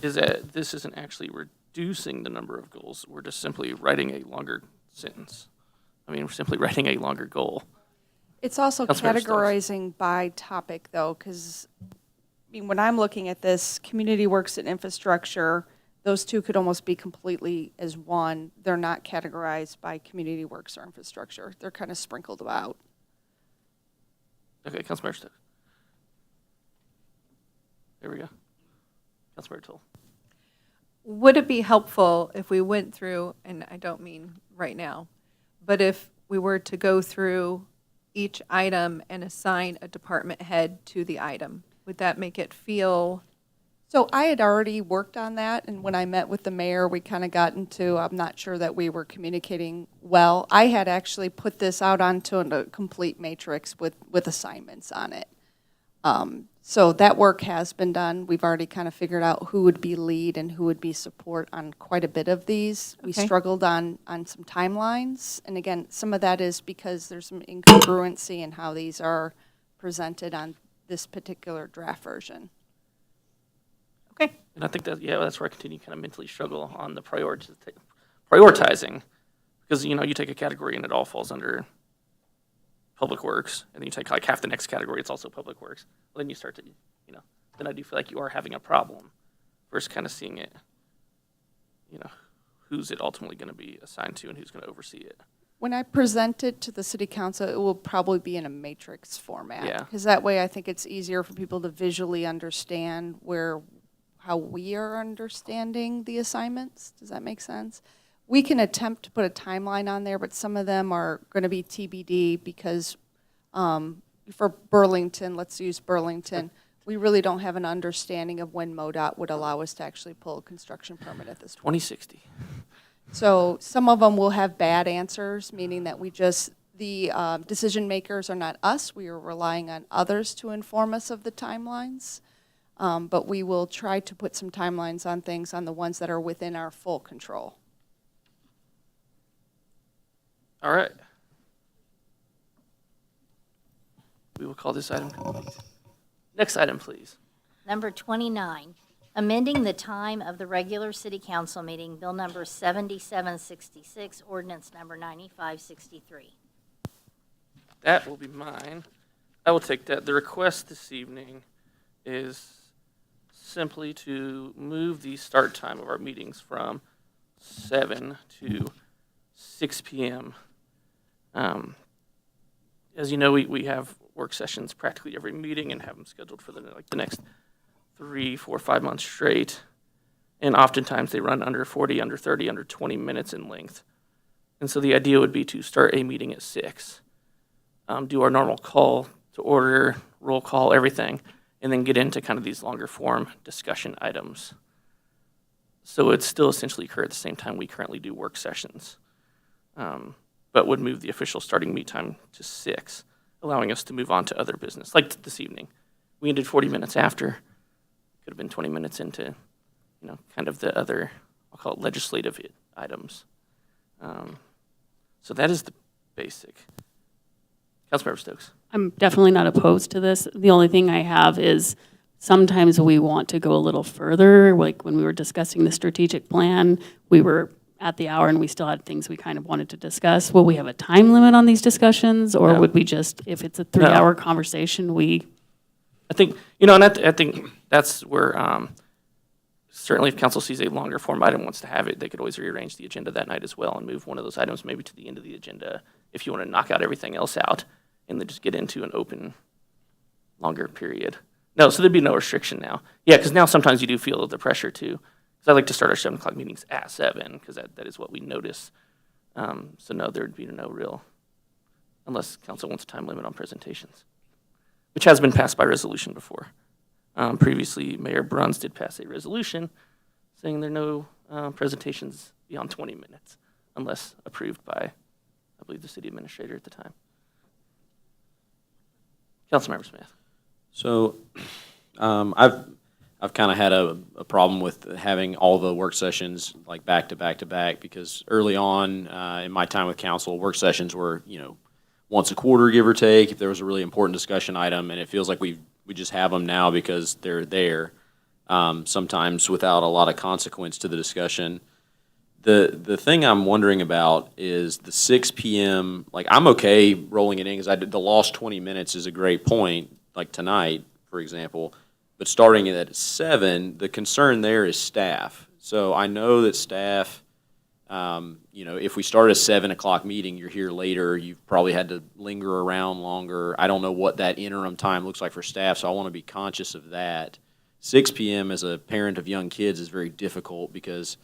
is that this isn't actually reducing the number of goals. We're just simply writing a longer sentence. We're simply writing a longer goal. It's also Councilmember Stokes. categorizing by topic, though, because when I'm looking at this, community works and infrastructure, those two could almost be completely as one. They're not categorized by community works or infrastructure. They're kind of sprinkled about. Okay, Councilmember Stokes. There we go. Councilmember Toll. Would it be helpful if we went through, and I don't mean right now, but if we were to go through each item and assign a department head to the item? Would that make it feel? So I had already worked on that, and when I met with the mayor, we kind of got into, I'm not sure that we were communicating well. I had actually put this out onto a complete matrix with assignments on it. So that work has been done. We've already kind of figured out who would be lead and who would be support on quite a bit of these. We Okay. struggled on some timelines, and again, some of that is because there's some incongruency in how these are presented on this particular draft version. Okay. And I think that's where I continue to kind of mentally struggle on the prioritizing. Because, you take a category and it all falls under Public Works, and then you take like half the next category, it's also Public Works. Well, then you start to, then I do feel like you are having a problem versus kind of seeing it, who's it ultimately going to be assigned to and who's going to oversee it. When I present it to the city council, it will probably be in a matrix format. Yeah. Because that way I think it's easier for people to visually understand how we are understanding the assignments. Does that make sense? We can attempt to put a timeline on there, but some of them are going to be TBD because for Burlington, let's use Burlington, we really don't have an understanding of when MoDOT would allow us to actually pull a construction permit at this point. 2060. So some of them will have bad answers, meaning that the decision makers are not us. We are relying on others to inform us of the timelines. But we will try to put some timelines on things, on the ones that are within our full control. All right. We will call this item complete. Next item, please. Number 29, amending the time of the regular city council meeting, bill number 7766, ordinance number 9563. That will be mine. I will take that. The request this evening is simply to move the start time of our meetings from 7 to 6 p.m. As you know, we have work sessions practically every meeting and have them scheduled for the next 3, 4, 5 months straight. And oftentimes they run under 40, under 30, under 20 minutes in length. And so the idea would be to start a meeting at 6, do our normal call to order, roll call, everything, and then get into kind of these longer form discussion items. So it'd still essentially occur at the same time we currently do work sessions, but would move the official starting meet time to 6, allowing us to move on to other business, like this evening. We ended 40 minutes after. Could have been 20 minutes into, kind of the other, I'll call it legislative items. So that is the basic. Councilmember Stokes. I'm definitely not opposed to this. The only thing I have is sometimes we want to go a little further. Like when we were discussing the strategic plan, we were at the hour and we still had things we kind of wanted to discuss. Will we have a time limit on these discussions, or would we just, if it's a 3-hour conversation, I think, and I think that's where, certainly if council sees a longer form item, wants to have it, they could always rearrange the agenda that night as well and move one of those items maybe to the end of the agenda if you want to knock out everything else out and then just get into an open, longer period. No, so there'd be no restriction now. Yeah, because now sometimes you do feel the pressure too. Because I like to start our 7 o'clock meetings at 7 because that is what we notice. So no, there'd be no real, unless council wants a time limit on presentations, which has been passed by resolution before. Previously, Mayor Bruns did pass a resolution saying there are no presentations beyond 20 minutes unless approved by, I believe, the city administrator at the time. Councilmember Smith. So I've kind of had a problem with having all the work sessions like back to back to back, because early on in my time with council, work sessions were, once a quarter, give or take, if there was a really important discussion item, and it feels like we just have them now because they're there, sometimes without a lot of consequence to the discussion. The thing I'm wondering about is the 6 p.m., like I'm okay rolling it in because the lost 20 minutes is a great point, like tonight, for example, but starting it at 7, the concern there is staff. So I know that staff, if we start a 7 o'clock meeting, you're here later, you've probably had to linger around longer. I don't know what that interim time looks like for staff, so I want to be conscious of that. 6 p.m. as a parent of young kids is very difficult because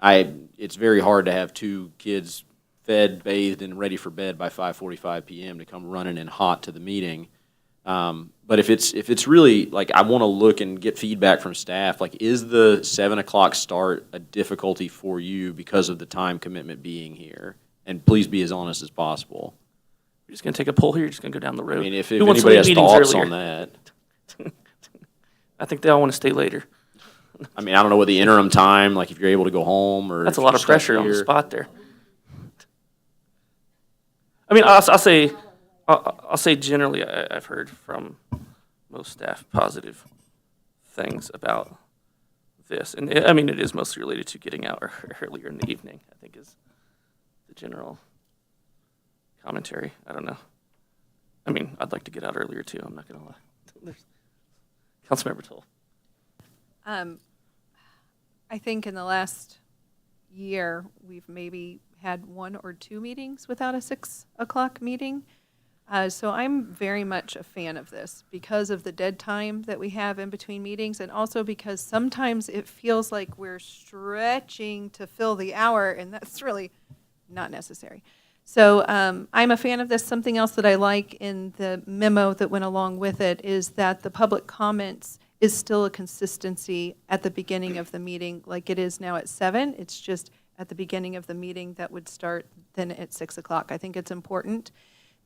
it's very hard to have 2 kids fed, bathed, and ready for bed by 5:45 p.m. to come running in hot to the meeting. But if it's really, like, I want to look and get feedback from staff, like, is the 7 o'clock start a difficulty for you because of the time commitment being here? And please be as honest as possible. We're just going to take a poll here. You're just going to go down the road. I mean, if Who wants to anybody leave has meetings thoughts earlier? on that. I think they all want to stay later. I mean, I don't know what the interim time, like if you're able to go home or. That's a if lot you're of pressure stuck on the here. spot there. I mean, I'll say generally, I've heard from most staff positive things about this. And I mean, it is mostly related to getting out earlier in the evening, I think is the general commentary. I don't know. I mean, I'd like to get out earlier too, I'm not going to lie. Councilmember Toll. I think in the last year, we've maybe had 1 or 2 meetings without a 6 o'clock meeting. So I'm very much a fan of this because of the dead time that we have in between meetings, and also because sometimes it feels like we're stretching to fill the hour, and that's really not necessary. So I'm a fan of this. Something else that I like in the memo that went along with it is that the public comments is still a consistency at the beginning of the meeting, like it is now at 7. It's just at the beginning of the meeting that would start then at 6 o'clock. I think it's important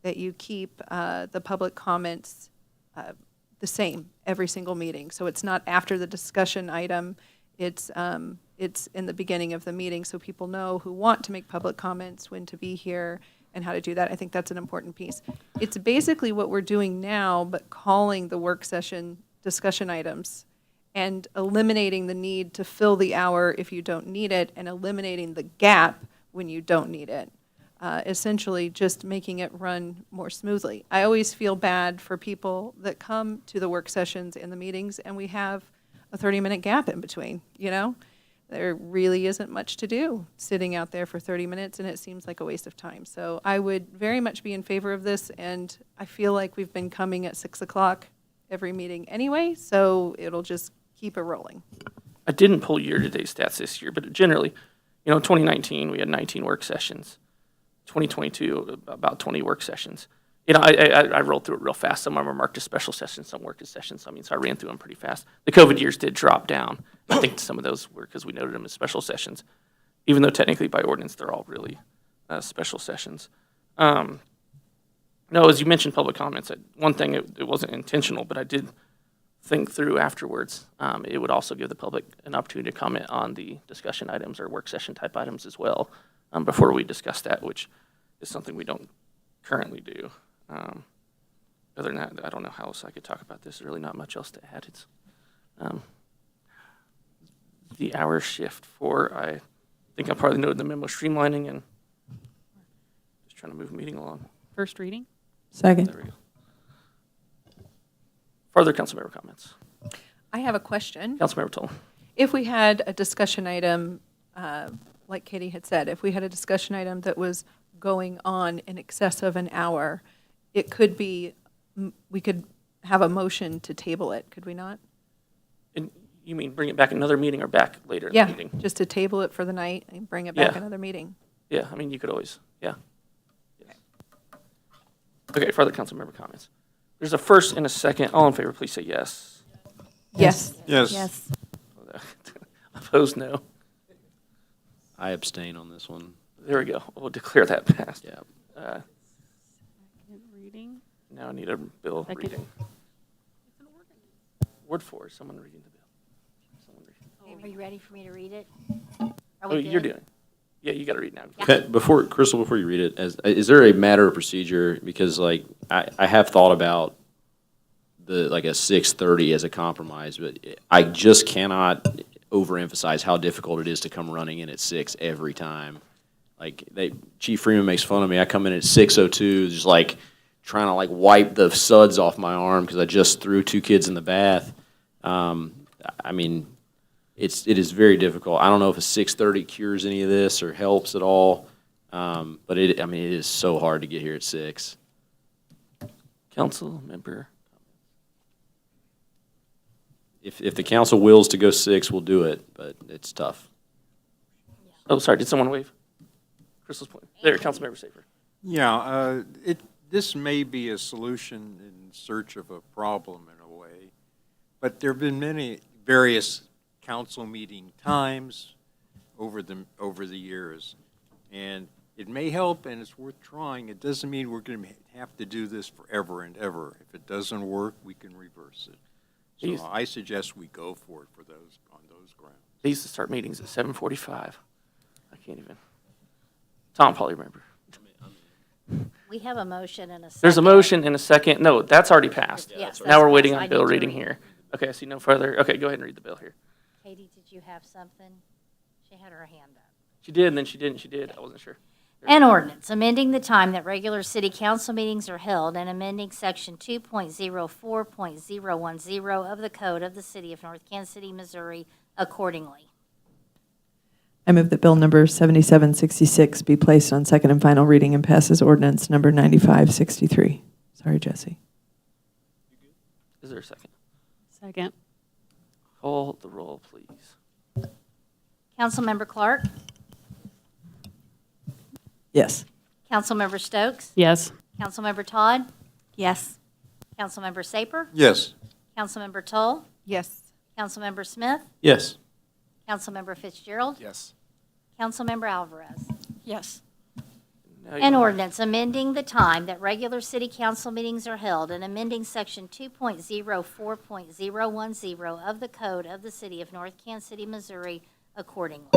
that you keep the public comments the same every single meeting. So it's not after the discussion item, it's in the beginning of the meeting, so people know who want to make public comments, when to be here, and how to do that. I think that's an important piece. It's basically what we're doing now, but calling the work session discussion items and eliminating the need to fill the hour if you don't need it, and eliminating the gap when you don't need it. Essentially just making it run more smoothly. I always feel bad for people that come to the work sessions and the meetings, and we have a 30-minute gap in between, you know? There really isn't much to do sitting out there for 30 minutes, and it seems like a waste of time. So I would very much be in favor of this, and I feel like we've been coming at 6 o'clock every meeting anyway, so it'll just keep it rolling. I didn't pull year-to-date stats this year, but generally, 2019, we had 19 work sessions. 2022, about 20 work sessions. I rolled through it real fast. Some of them are marked as special sessions, some work as sessions. So I ran through them pretty fast. The COVID years did drop down. I think some of those were because we noted them as special sessions, even though technically by ordinance they're all really special sessions. No, as you mentioned public comments, one thing, it wasn't intentional, but I did think through afterwards. It would also give the public an opportunity to comment on the discussion items or work session type items as well before we discuss that, which is something we don't currently do. Other than that, I don't know how else I could talk about this. There's really not much else to add. It's the hour shift for, I think I probably noted the memo, streamlining and just trying to move the meeting along. First reading? Second. There we go. Further council member comments? I have a question. Councilmember Toll. If we had a discussion item, like Katie had said, if we had a discussion item that was going on in excess of an hour, it could be, we could have a motion to table it, could we not? And you mean bring it back another meeting or back later in the Yeah, meeting? just to table it for the night and bring it back Yeah. another meeting. Yeah, I mean, you could always, yeah. Yes. Okay, further council member comments. There's a first and a second. All in favor, please say yes. Yes. Yes. Opposed, no. I abstain on this one. There we go. We'll declare that passed. Yeah. Second reading? Now I need a bill Second. reading. Word 4, someone reading the bill. Someone reading. Are you ready for me to read it? Are Oh, we you're good? doing. Yeah, you got to read now. Okay, Crystal, before you read it, is there a matter of procedure? Because I have thought about a 6:30 as a compromise, but I just cannot overemphasize how difficult it is to come running in at 6 every time. Chief Freeman makes fun of me. I come in at 6:02, just trying to wipe the suds off my arm because I just threw 2 kids in the bath. I mean, it is very difficult. I don't know if a 6:30 cures any of this or helps at all, but it is so hard to get here at 6. Council member. If the council wills to go 6, we'll do it, but it's tough. Oh, sorry, did someone wave? Crystal's point. There, council member Safer. Yeah, this may be a solution in search of a problem in a way, but there have been many various council meeting times over the years, and it may help and it's worth trying. It doesn't mean we're going to have to do this forever and ever. If it doesn't work, we can reverse it. So I suggest we go for it on those grounds. They used to start meetings at 7:45. I can't even. Tom probably remember. We have a motion and a second. There's a motion and a second. No, that's already passed. Yes, Now we're that's waiting passed. I on bill need to reading read. here. Okay, I see no further. Okay, go ahead and read the bill here. Katie, did you have something? She had her hand up. She did, and then she didn't. She did. I wasn't sure. An ordinance amending the time that regular city council meetings are held and amending section 2.04.010 of the code of the city of North Kansas City, Missouri accordingly. I move that bill number 7766 be placed on second and final reading and passes ordinance number 9563. Sorry, Jesse. Is there a second? Second. Call the roll, please. Councilmember Clark? Yes. Councilmember Stokes? Yes. Councilmember Todd? Yes. Councilmember Saper? Yes. Councilmember Toll? Yes. Councilmember Smith? Yes. Councilmember Fitzgerald? Yes. Councilmember Alvarez? Yes. Now you- An ordinance amending the time that regular city council meetings are held and amending section 2.04.010 of the code of the city of North Kansas City, Missouri accordingly.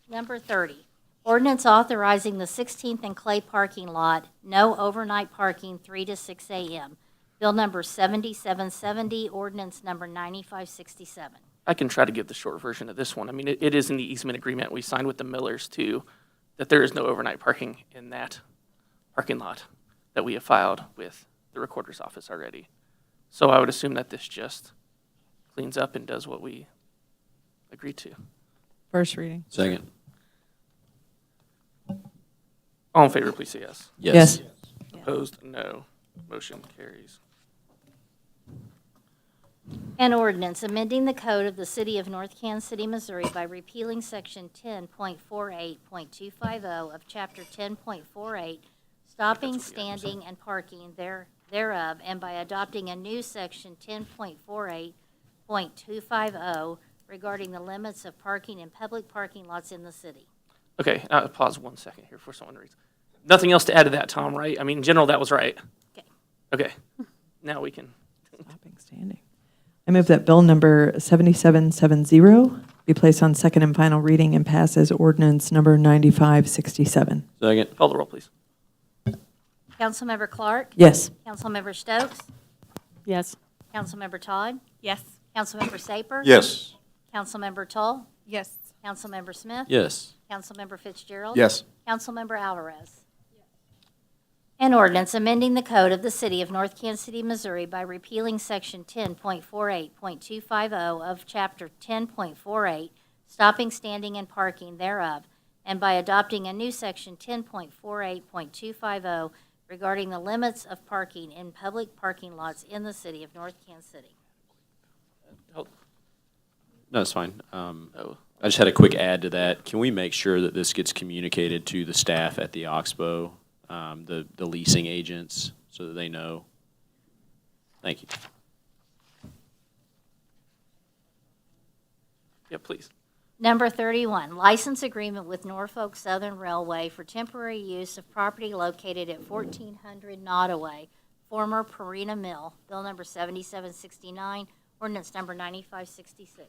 Number 30, ordinance authorizing the 16th and Clay parking lot, no overnight parking 3 to 6 a.m. Bill number 7770, ordinance number 9567. I can try to give the short version of this one. I mean, it is in the easement agreement we signed with the Millers too, that there is no overnight parking in that parking lot that we have filed with the recorder's office already. So I would assume that this just cleans up and does what we agreed to. First reading. Second. All in favor, please say yes. Yes. Opposed, no. Motion carries. An ordinance amending the code of the city of North Kansas City, Missouri by repealing section 10.48.250 of chapter 10.48, stopping, standing, and parking thereof, and by adopting a new section 10.48.250 regarding the limits of parking in public parking lots in the city. Okay, pause 1 second here for someone to read. Nothing else to add to that, Tom, right? I mean, in general, that was right. Okay. Okay, now we can. Stopping, standing. I move that bill number 7770 be placed on second and final reading and pass as ordinance number 9567. Second. Call the roll, please. Councilmember Clark? Yes. Councilmember Stokes? Yes. Councilmember Todd? Yes. Councilmember Saper? Yes. Councilmember Tull? Yes. Councilmember Smith? Yes. Councilmember Fitzgerald? Yes. Councilmember Alvarez? An ordinance amending the code of the city of North Kansas City, Missouri by repealing section 10.48.250 of chapter 10.48, stopping, standing, and parking thereof, and by adopting a new section 10.48.250 regarding the limits of parking in public parking lots in the city of North Kansas City. Oh, No, it's fine. oh, I just had a quick add to that. Can we make sure that this gets communicated to the staff at the Oxbow, the leasing agents, so that they know? Thank you. yeah, please. Number 31, license agreement with Norfolk Southern Railway for temporary use of property located at 1400 Nottaway, former Purina Mill. Bill number 7769, ordinance number 9566.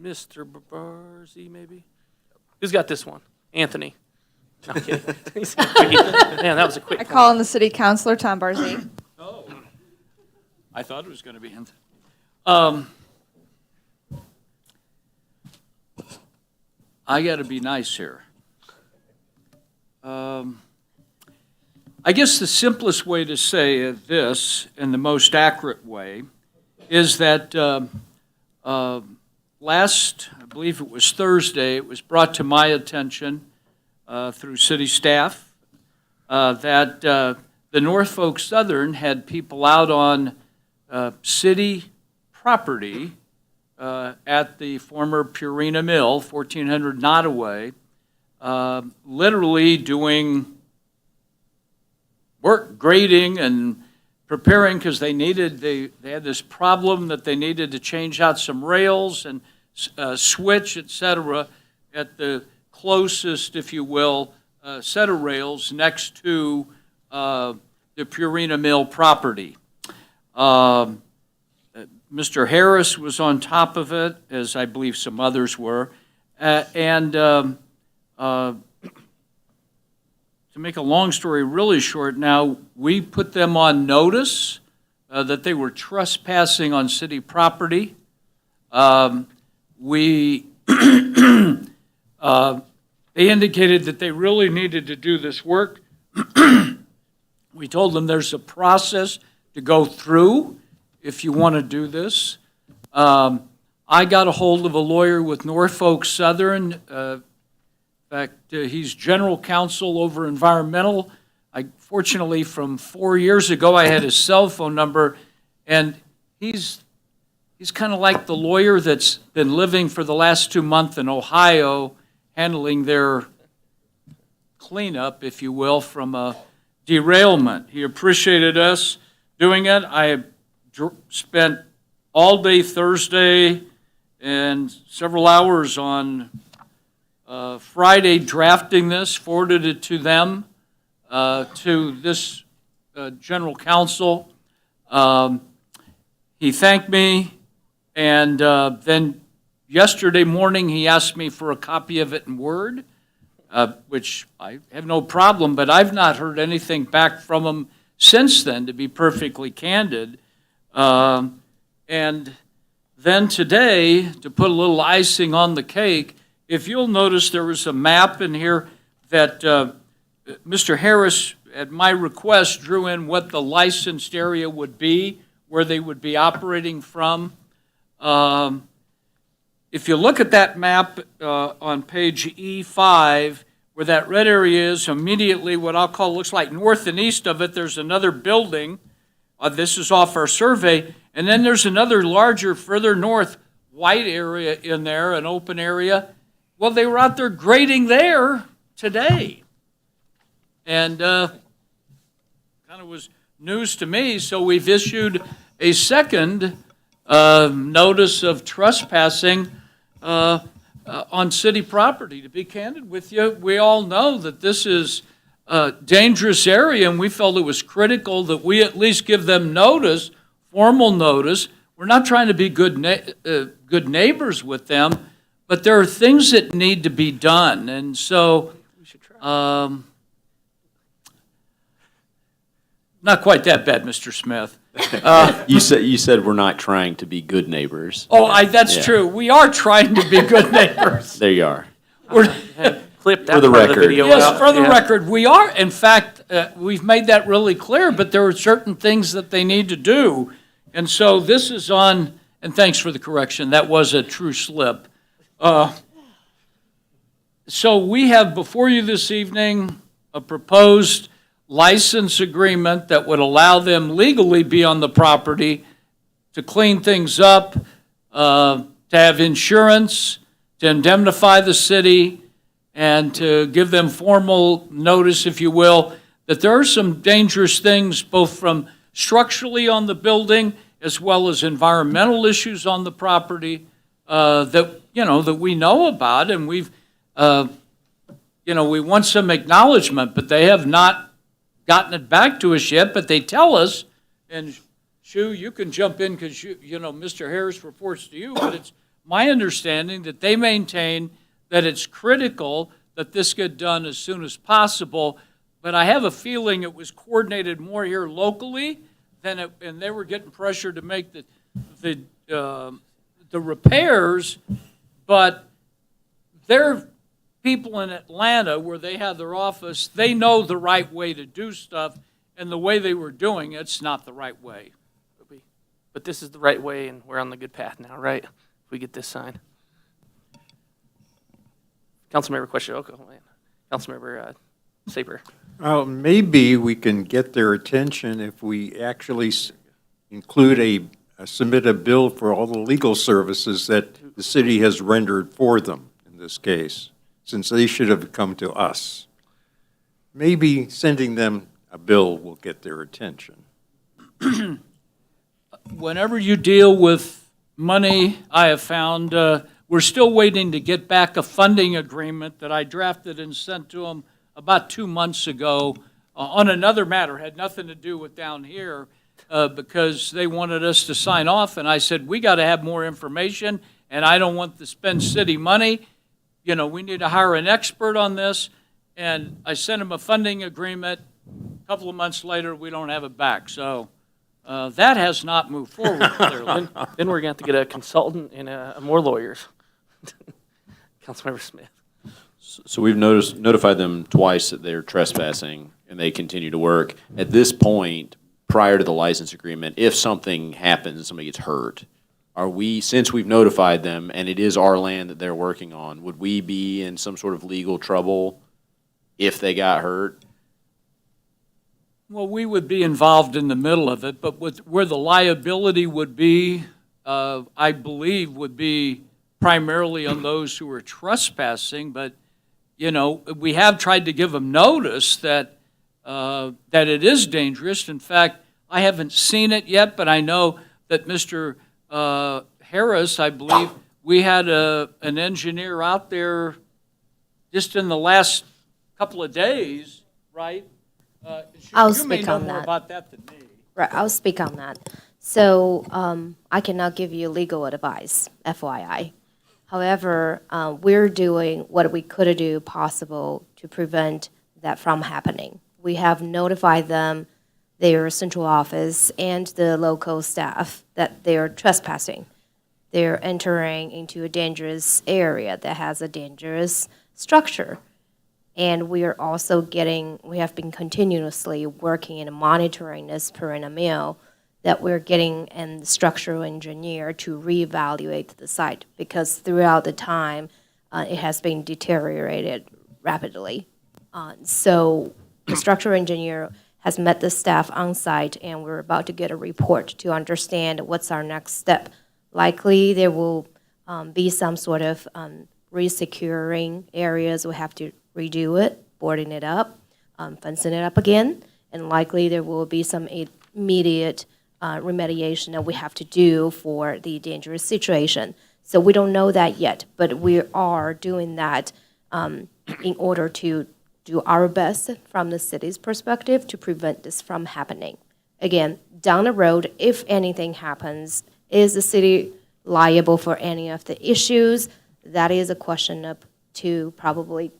Mr. Barzy, maybe? Who's got this one? Anthony. No, I'm kidding. Man, that was a quick I one. call on the city councilor, Tom Barzy. Oh, I thought it was going to be him. I got to be nice here. I guess the simplest way to say this, and the most accurate way, is that last, I believe it was Thursday, it was brought to my attention through city staff that the Norfolk Southern had people out on city property at the former Purina Mill, 1400 Nottaway, literally doing work, grading and preparing, because they had this problem that they needed to change out some rails and switch, et cetera, at the closest, if you will, set of rails next to the Purina Mill property. Mr. Harris was on top of it, as I believe some others were. To make a long story really short now, we put them on notice that they were trespassing on city property. They indicated that they really needed to do this work. We told them there's a process to go through if you want to do this. I got a hold of a lawyer with Norfolk Southern. In fact, he's general counsel over environmental. Fortunately, from 4 years ago, I had his cell phone number, and he's kind of like the lawyer that's been living for the last 2 months in Ohio, handling their cleanup, if you will, from a derailment. He appreciated us doing it. I spent all day Thursday and several hours on Friday drafting this, forwarded it to them, to this general counsel. He thanked me, and then yesterday morning he asked me for a copy of it in Word, which I have no problem, but I've not heard anything back from him since then, to be perfectly candid. And then today, to put a little icing on the cake, if you'll notice, there was a map in here that Mr. Harris, at my request, drew in what the licensed area would be, where they would be operating from. If you look at that map on page E5, where that red area is, immediately what I'll call looks like north and east of it, there's another building. This is off our survey. And then there's another larger, further north, white area in there, an open area. Well, they were out there grading there today. And kind of was news to me, so we've issued a second notice of trespassing on city property. To be candid with you, we all know that this is a dangerous area, and we felt it was critical that we at least give them notice, formal notice. We're not trying to be good neighbors with them, but there are things that need to be done. And so, not quite that bad, Mr. Smith. You said we're not trying to be good neighbors. That's Yeah. true. We are trying to be good neighbors. There you are. Clip that For the part of the record. video Yes, out. for the Yeah. record, we are. In fact, we've made that really clear, but there are certain things that they need to do. And so this is on, and thanks for the correction, that was a true slip. So we have before you this evening a proposed license agreement that would allow them legally be on the property to clean things up, to have insurance, to indemnify the city, and to give them formal notice, if you will, that there are some dangerous things both from structurally on the building as well as environmental issues on the property that we know about, and we want some acknowledgement, but they have not gotten it back to us yet. But they tell us, and Shu, you can jump in because Mr. Harris reports to you, but it's my understanding that they maintain that it's critical that this get done as soon as possible. But I have a feeling it was coordinated more here locally and they were getting pressure to make the repairs. But their people in Atlanta, where they have their office, they know the right way to do stuff, and the way they were doing it's not the right way. But this is the right way, and we're on the good path now, right? If we get this signed. Councilmember Quashioka, Councilmember Saper. Maybe we can get their attention if we actually include submit a bill for all the legal services that the city has rendered for them in this case, since they should have come to us. Maybe sending them a bill will get their attention. Whenever you deal with money, I have found we're still waiting to get back a funding agreement that I drafted and sent to them about 2 months ago on another matter. Had nothing to do with down here because they wanted us to sign off, and I said, we got to have more information, and I don't want to spend city money. We need to hire an expert on this, and I sent them a funding agreement. A couple of months later, we don't have it back. So that has not moved forward clearly. Then we're going to have to get a consultant and more lawyers. Councilmember Smith. So we've notified them twice that they're trespassing, and they continue to work. At this point, prior to the license agreement, if something happens and somebody gets hurt, since we've notified them and it is our land that they're working on, would we be in some sort of legal trouble if they got hurt? Well, we would be involved in the middle of it, but where the liability would be, I believe, would be primarily on those who are trespassing. But, we have tried to give them notice that it is dangerous. In fact, I haven't seen it yet, but I know that Mr. Harris, I believe, we had an engineer out there just in the last couple of days, right? I'll You may speak know on more that. about that than me. Right, I'll speak on that. So I cannot give you legal advice, FYI. However, we're doing what we could do possible to prevent that from happening. We have notified them, their central office, and the local staff that they're trespassing. They're entering into a dangerous area that has a dangerous structure. And we are also we have been continuously working and monitoring this per mill, that we're getting a structural engineer to reevaluate the site, because throughout the time, it has been deteriorated rapidly. So the structural engineer has met the staff on site, and we're about to get a report to understand what's our next step. Likely, there will be some sort of resecuring areas. We have to redo it, boarding it up, fencing it up again, and likely there will be some immediate remediation that we have to do for the dangerous situation. So we don't know that yet, but we are doing that in order to do our best from the city's perspective to prevent this from happening. Again, down the road, if anything happens, is the city liable for any of the issues? That is a question up to probably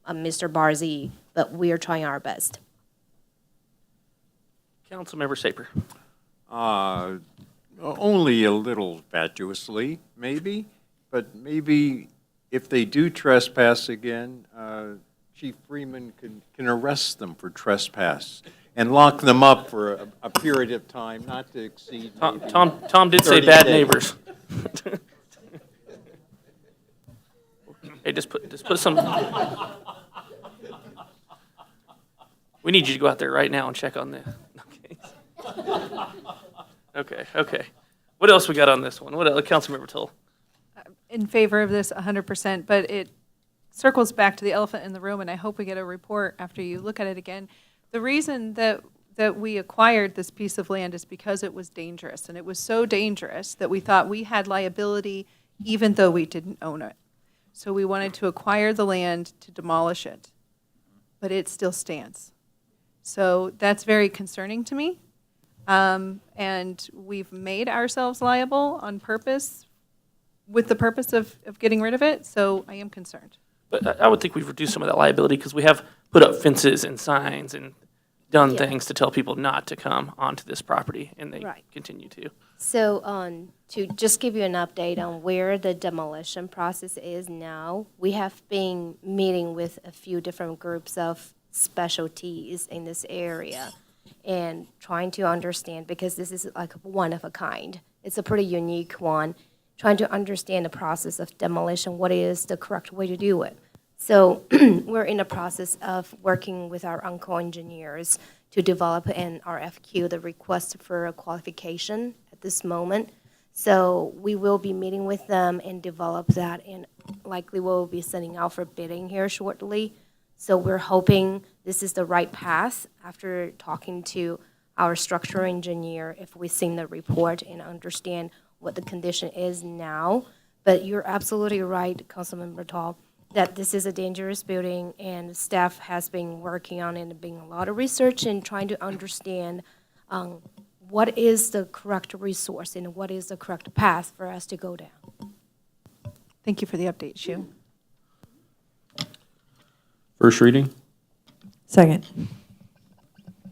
Mr. Barzee, but we are trying our best. Councilmember Saper. Only a little fatuously, maybe, but maybe if they do trespass again, Chief Freeman can arrest them for trespass and lock them up for a period of time, not to exceed maybe Tom did say 30 bad days. neighbors. Hey, just put some. We need you to go out there right now and check on this. Okay. What else we got on this one? What else? Councilmember Tull. In favor of this 100%, but it circles back to the elephant in the room, and I hope we get a report after you look at it again. The reason that we acquired this piece of land is because it was dangerous, and it was so dangerous that we thought we had liability even though we didn't own it. So we wanted to acquire the land to demolish it, but it still stands. So that's very concerning to me. And we've made ourselves liable on purpose, with the purpose of getting rid of it, so I am concerned. But I would think we've reduced some of that liability because we have put up fences and signs and done Yeah. things to tell people not to come onto this property, and they Right. continue to. So to just give you an update on where the demolition process is now, we have been meeting with a few different groups of specialties in this area and trying to understand, because this is like one of a kind. It's a pretty unique one, trying to understand the process of demolition, what is the correct way to do it. So we're in the process of working with our on-call engineers to develop an RFQ, the request for a qualification at this moment. So we will be meeting with them and develop that, and likely we'll be sending out for bidding here shortly. So we're hoping this is the right path after talking to our structural engineer, if we've seen the report and understand what the condition is now. But you're absolutely right, Councilmember Tall, that this is a dangerous building, and staff has been working on it and doing a lot of research and trying to understand what is the correct resource and what is the correct path for us to go down. Thank you for the update, Shu. First reading? Second.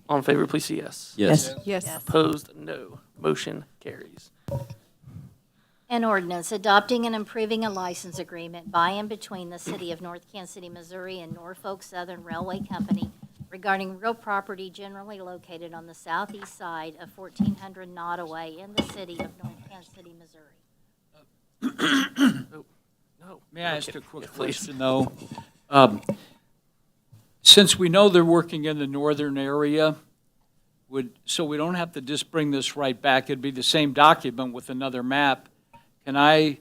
All in favor, please say yes. Yes. Yes. Opposed, no. Motion carries. An ordinance adopting and improving a license agreement by and between the City of North Kansas City, Missouri and Norfolk Southern Railway Company regarding real property generally located on the southeast side of 1400 Nottoway in the city of North Kansas City, Missouri. No. May I ask Okay. a quick Yeah, please. question, though? Since we know they're working in the northern area, so we don't have to just bring this right back, it'd be the same document with another map. Can I,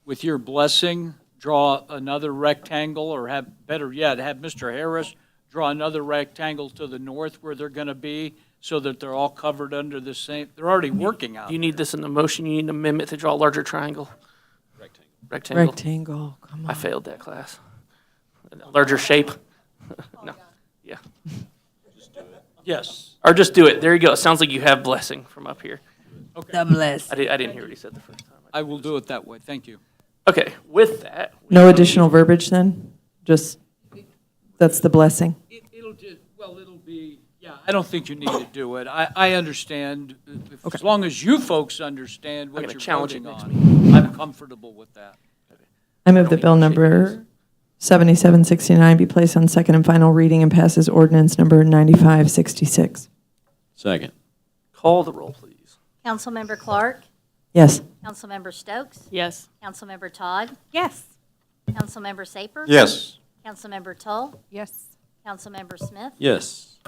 with your blessing, draw another rectangle, or better yet, have Mr. Harris draw another rectangle to the north where they're going to be, so that they're all covered under the same, they're already working out. Do you need this in the motion? You need an amendment to draw a larger triangle? Rectangle. Rectangle, come I on. failed that class. A larger shape? No, yeah. Yes. Or just do it. There you go. It sounds like you have blessing from up here. Okay. bless. I didn't hear what he said the first time. I will do it that way. Thank you. Okay, with that. No additional verbiage then? Just, that's the blessing? It'll just, well, it'll be, yeah, I don't think you need to do it. I understand, as long as you folks understand what gonna you're challenge it voting next on, I'm comfortable with that. I move that bill number 7769 be placed on second and final reading and passes ordinance number 9566. Second. Call the roll, please. Councilmember Clark? Yes. Councilmember Stokes? Yes. Councilmember Todd? Yes. Councilmember Saper? Yes. Councilmember Tull? Yes. Councilmember Smith? Yes.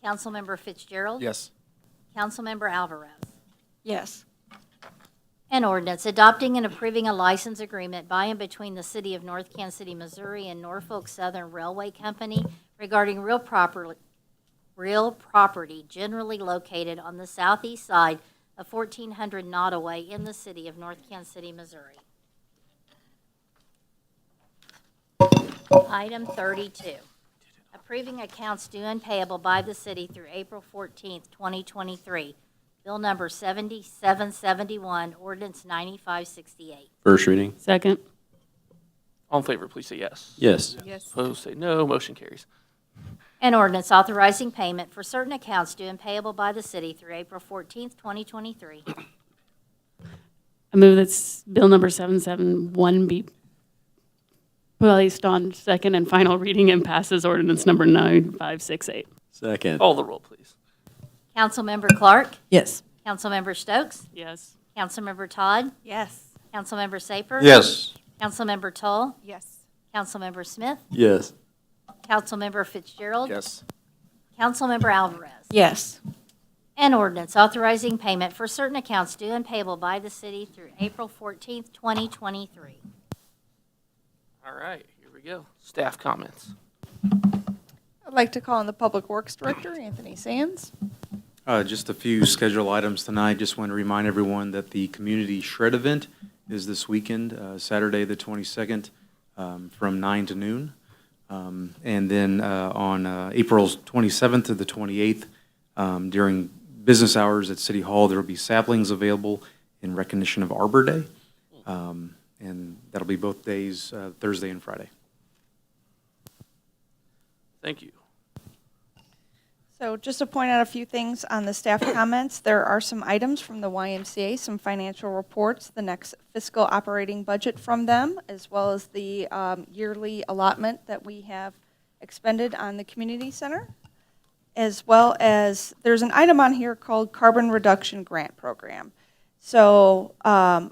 Councilmember Fitzgerald? Yes. Councilmember Alvarez? Yes. An ordinance adopting and approving a license agreement by and between the City of North Kansas City, Missouri and Norfolk Southern Railway Company regarding real property generally located on the southeast side of 1400 Nottoway in the City of North Kansas City, Missouri. Item 32, approving accounts due and payable by the city through April 14th, 2023. Bill number 7771, ordinance 9568. First reading? Second. All in favor, please say yes. Yes. Yes. Opposed, say no. Motion carries. An ordinance authorizing payment for certain accounts due and payable by the city through April 14th, 2023. I move that bill number 771 be placed on second and final reading and passes ordinance number 9568. Second. Call the roll, please. Councilmember Clark? Yes. Councilmember Stokes? Yes. Councilmember Todd? Yes. Councilmember Saper? Yes. Councilmember Tull? Yes. Councilmember Smith? Yes. Councilmember Fitzgerald? Yes. Councilmember Alvarez? Yes. An ordinance authorizing payment for certain accounts due and payable by the city through April 14th, 2023. All right, here we go. Staff comments. I'd like to call on the Public Works Director, Anthony Sands. Just a few schedule items tonight. Just want to remind everyone that the Community Shred event is this weekend, Saturday the 22nd, from 9 to noon. And then on April 27th to the 28th, during business hours at City Hall, there will be saplings available in recognition of Arbor Day. And that'll be both days, Thursday and Friday. Thank you. So just to point out a few things on the staff comments, there are some items from the YMCA, some financial reports, the next fiscal operating budget from them, as well as the yearly allotment that we have expended on the community center, as well as there's an item on here called Carbon Reduction Grant Program. So I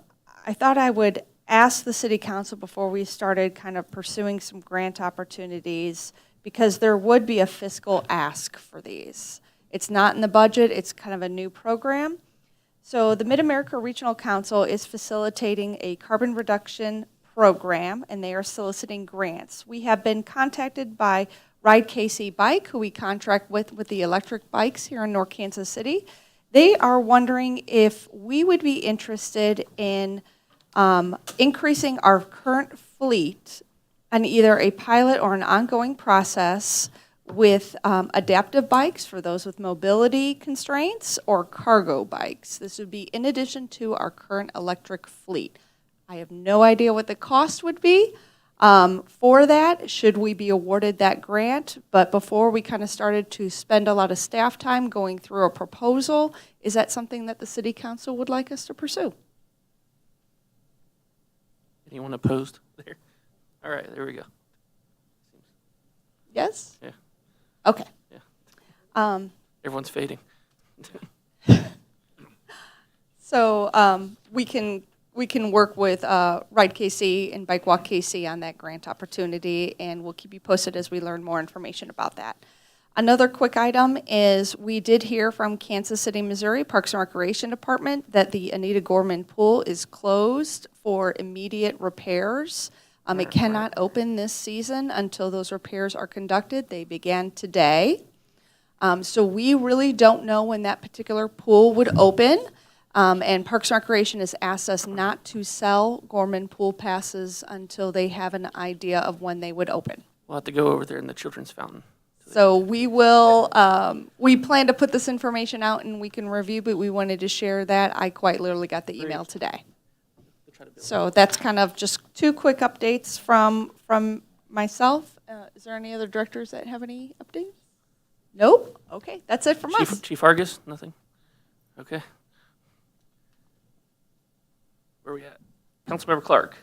thought I would ask the city council before we started kind of pursuing some grant opportunities, because there would be a fiscal ask for these. It's not in the budget, it's kind of a new program. So the Mid-America Regional Council is facilitating a carbon reduction program, and they are soliciting grants. We have been contacted by Ride KC Bike, who we contract with the electric bikes here in North Kansas City. They are wondering if we would be interested in increasing our current fleet on either a pilot or an ongoing process with adaptive bikes for those with mobility constraints or cargo bikes. This would be in addition to our current electric fleet. I have no idea what the cost would be for that, should we be awarded that grant. But before we kind of started to spend a lot of staff time going through a proposal, is that something that the city council would like us to pursue? Anyone opposed there? All right, there we go. Yes? Yeah. Okay. Yeah. Everyone's fading. So we can work with Ride KC and Bike Walk KC on that grant opportunity, and we'll keep you posted as we learn more information about that. Another quick item is we did hear from Kansas City, Missouri Parks and Recreation Department that the Anita Gorman Pool is closed for immediate repairs. It cannot open this season until those repairs are conducted. They began today. So we really don't know when that particular pool would open. And Parks and Recreation has asked us not to sell Gorman pool passes until they have an idea of when they would open. We'll have to go over there in the children's fountain. So we will, we plan to put this information out and we can review, but we wanted to share that. I quite literally got the email today. So that's kind of just 2 quick updates from myself. Is there any other directors that have any updates? Nope? Okay, that's it from us. Chief Argus, nothing? Okay. Where are we at? Councilmember Clark.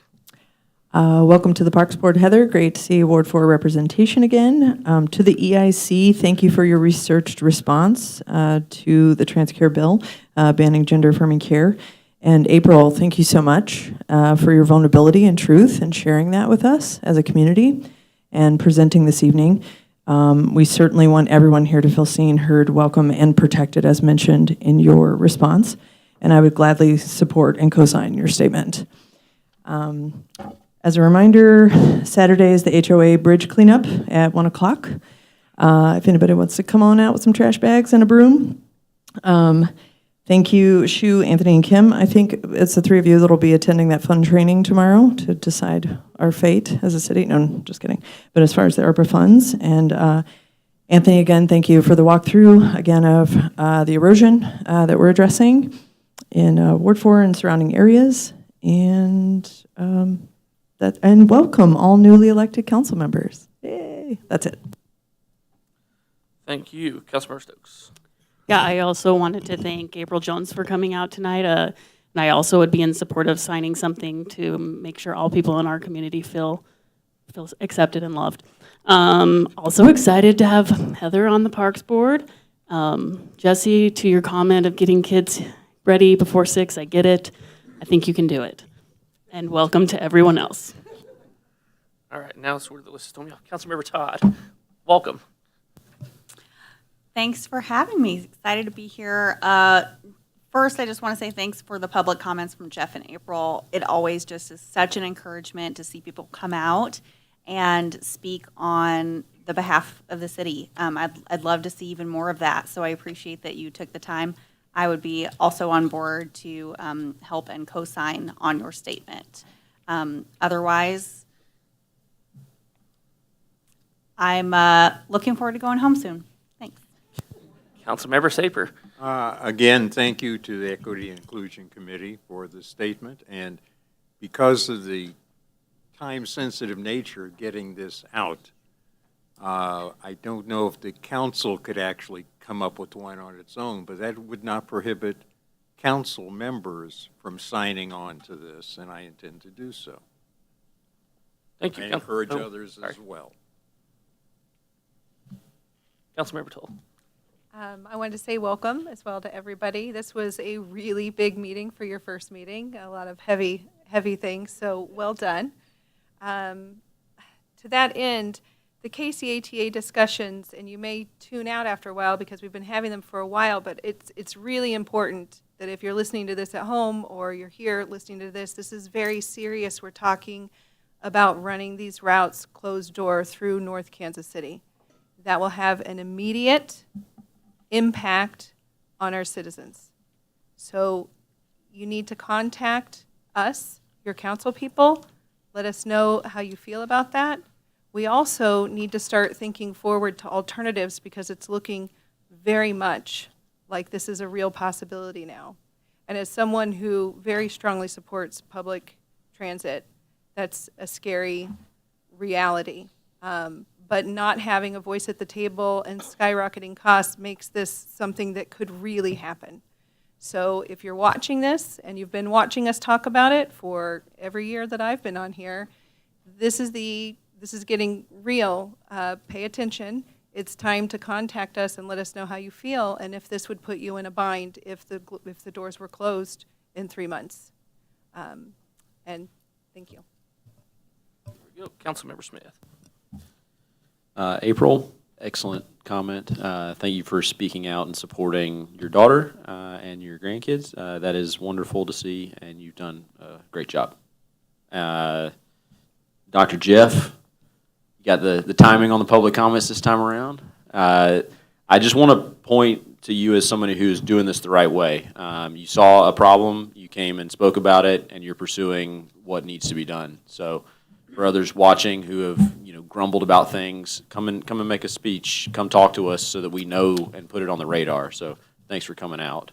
Welcome to the Parks Board, Heather. Great to see Ward 4 representation again. To the EIC, thank you for your researched response to the TransCare bill banning gender-affirming care. And April, thank you so much for your vulnerability and truth and sharing that with us as a community and presenting this evening. We certainly want everyone here to feel seen, heard, welcome, and protected, as mentioned in your response. And I would gladly support and co-sign your statement. As a reminder, Saturday is the HOA bridge cleanup at 1 o'clock. If anybody wants to come on out with some trash bags and a broom. Thank you, Shu, Anthony, and Kim. I think it's the 3 of you that will be attending that fun training tomorrow to decide our fate as a city. No, just kidding. But as far as the ARPA funds, and Anthony, again, thank you for the walkthrough, again, of the erosion that we're addressing in Ward 4 and surrounding areas. And and welcome all newly elected council members. Yay. That's it. Thank you. Councilmember Stokes. Yeah, I also wanted to thank April Jones for coming out tonight. And I also would be in support of signing something to make sure all people in our community feel accepted and loved. Also excited to have Heather on the Parks Board. Jesse, to your comment of getting kids ready before 6, I get it. I think you can do it. And welcome to everyone else. All right, now it's where the list is going. Councilmember Todd, welcome. Thanks for having me. Excited to be here. First, I just want to say thanks for the public comments from Jeff and April. It always just is such an encouragement to see people come out and speak on the behalf of the city. I'd love to see even more of that, so I appreciate that you took the time. I would be also on board to help and co-sign on your statement. Otherwise, I'm looking forward to going home soon. Thanks. Councilmember Saper. Again, thank you to the Equity and Inclusion Committee for the statement. And because of the time-sensitive nature of getting this out, I don't know if the council could actually come up with one on its own, but that would not prohibit council members from signing on to this, and I intend to do so. Thank you. And encourage others as well. Councilmember Toll. I wanted to say welcome as well to everybody. This was a really big meeting for your first meeting, a lot of heavy things, so well done. To that end, the KCATA discussions, and you may tune out after a while because we've been having them for a while, but it's really important that if you're listening to this at home or you're here listening to this, this is very serious. We're talking about running these routes closed door through North Kansas City. That will have an immediate impact on our citizens. So you need to contact us, your council people. Let us know how you feel about that. We also need to start thinking forward to alternatives because it's looking very much like this is a real possibility now. And as someone who very strongly supports public transit, that's a scary reality. But not having a voice at the table and skyrocketing costs makes this something that could really happen. So if you're watching this, and you've been watching us talk about it for every year that I've been on here, this is getting real. Pay attention. It's time to contact us and let us know how you feel, and if this would put you in a bind if the doors were closed in 3 months. And thank you. There we go. Councilmember Smith. April, excellent comment. Thank you for speaking out and supporting your daughter and your grandkids. That is wonderful to see, and you've done a great job. Dr. Jeff, you got the timing on the public comments this time around. I just want to point to you as somebody who's doing this the right way. You saw a problem, you came and spoke about it, and you're pursuing what needs to be done. So for others watching who have, grumbled about things, come and make a speech, come talk to us so that we know and put it on the radar. So thanks for coming out.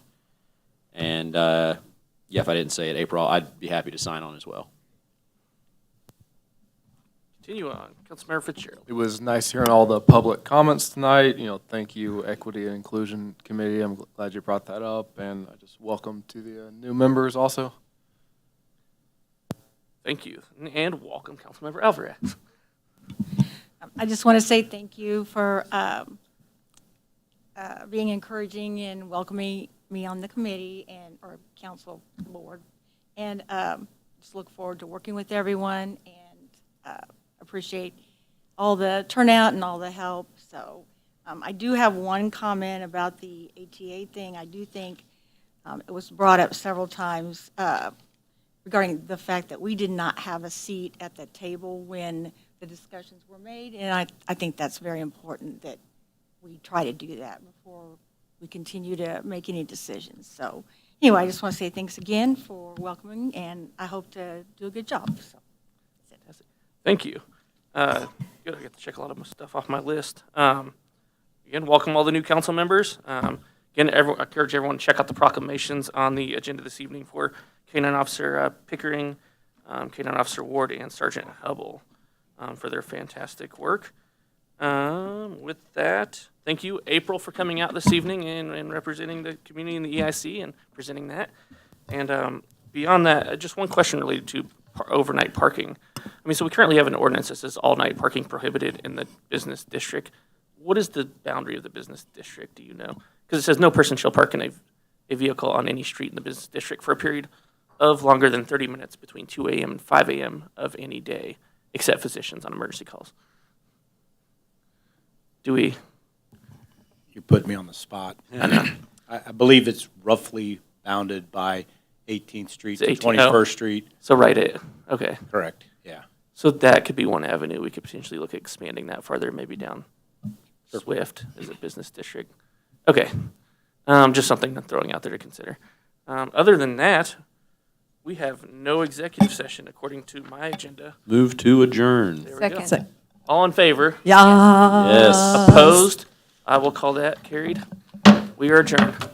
And, if I didn't say it, April, I'd be happy to sign on as well. Continue on. Councilmember Fitzgerald. It was nice hearing all the public comments tonight. Thank you, Equity and Inclusion Committee. I'm glad you brought that up, and I just welcome to the new members also. Thank you. And welcome, Councilmember Alvarez. I just want to say thank you for being encouraging and welcoming me on the committee or council board. And just look forward to working with everyone and appreciate all the turnout and all the help. So I do have one comment about the ATA thing. I do think it was brought up several times regarding the fact that we did not have a seat at the table when the discussions were made, and I think that's very important that we try to do that before we continue to make any decisions. So anyway, I just want to say thanks again for welcoming, and I hope to do a good job. So that's it. Thank you. Good, I get to check a lot of my stuff off my list. Again, welcome all the new council members. Again, I encourage everyone to check out the proclamations on the agenda this evening for K-9 Officer Pickering, K-9 Officer Ward, and Sergeant Hubble for their fantastic work. With that, thank you, April, for coming out this evening and representing the community in the EIC and presenting that. And beyond that, just one question related to overnight parking. So we currently have an ordinance that says all-night parking prohibited in the business district. What is the boundary of the business district, do you know? Because it says no person shall park in a vehicle on any street in the business district for a period of longer than 30 minutes between 2 a.m. and 5 a.m. of any day, except physicians on emergency calls. Do we? You put me on the spot. I know. I believe it's roughly bounded by 18th Street to 18 21st Street. So right it, okay. Correct, yeah. So that could be one avenue. We could potentially look at expanding that farther, maybe down Swift as a business district. Okay, just something I'm throwing out there to consider. Other than that, we have no executive session according to my agenda. Move to adjourn. There we go. Second. All in favor? Yes. Opposed? I will call that carried. We are adjourned.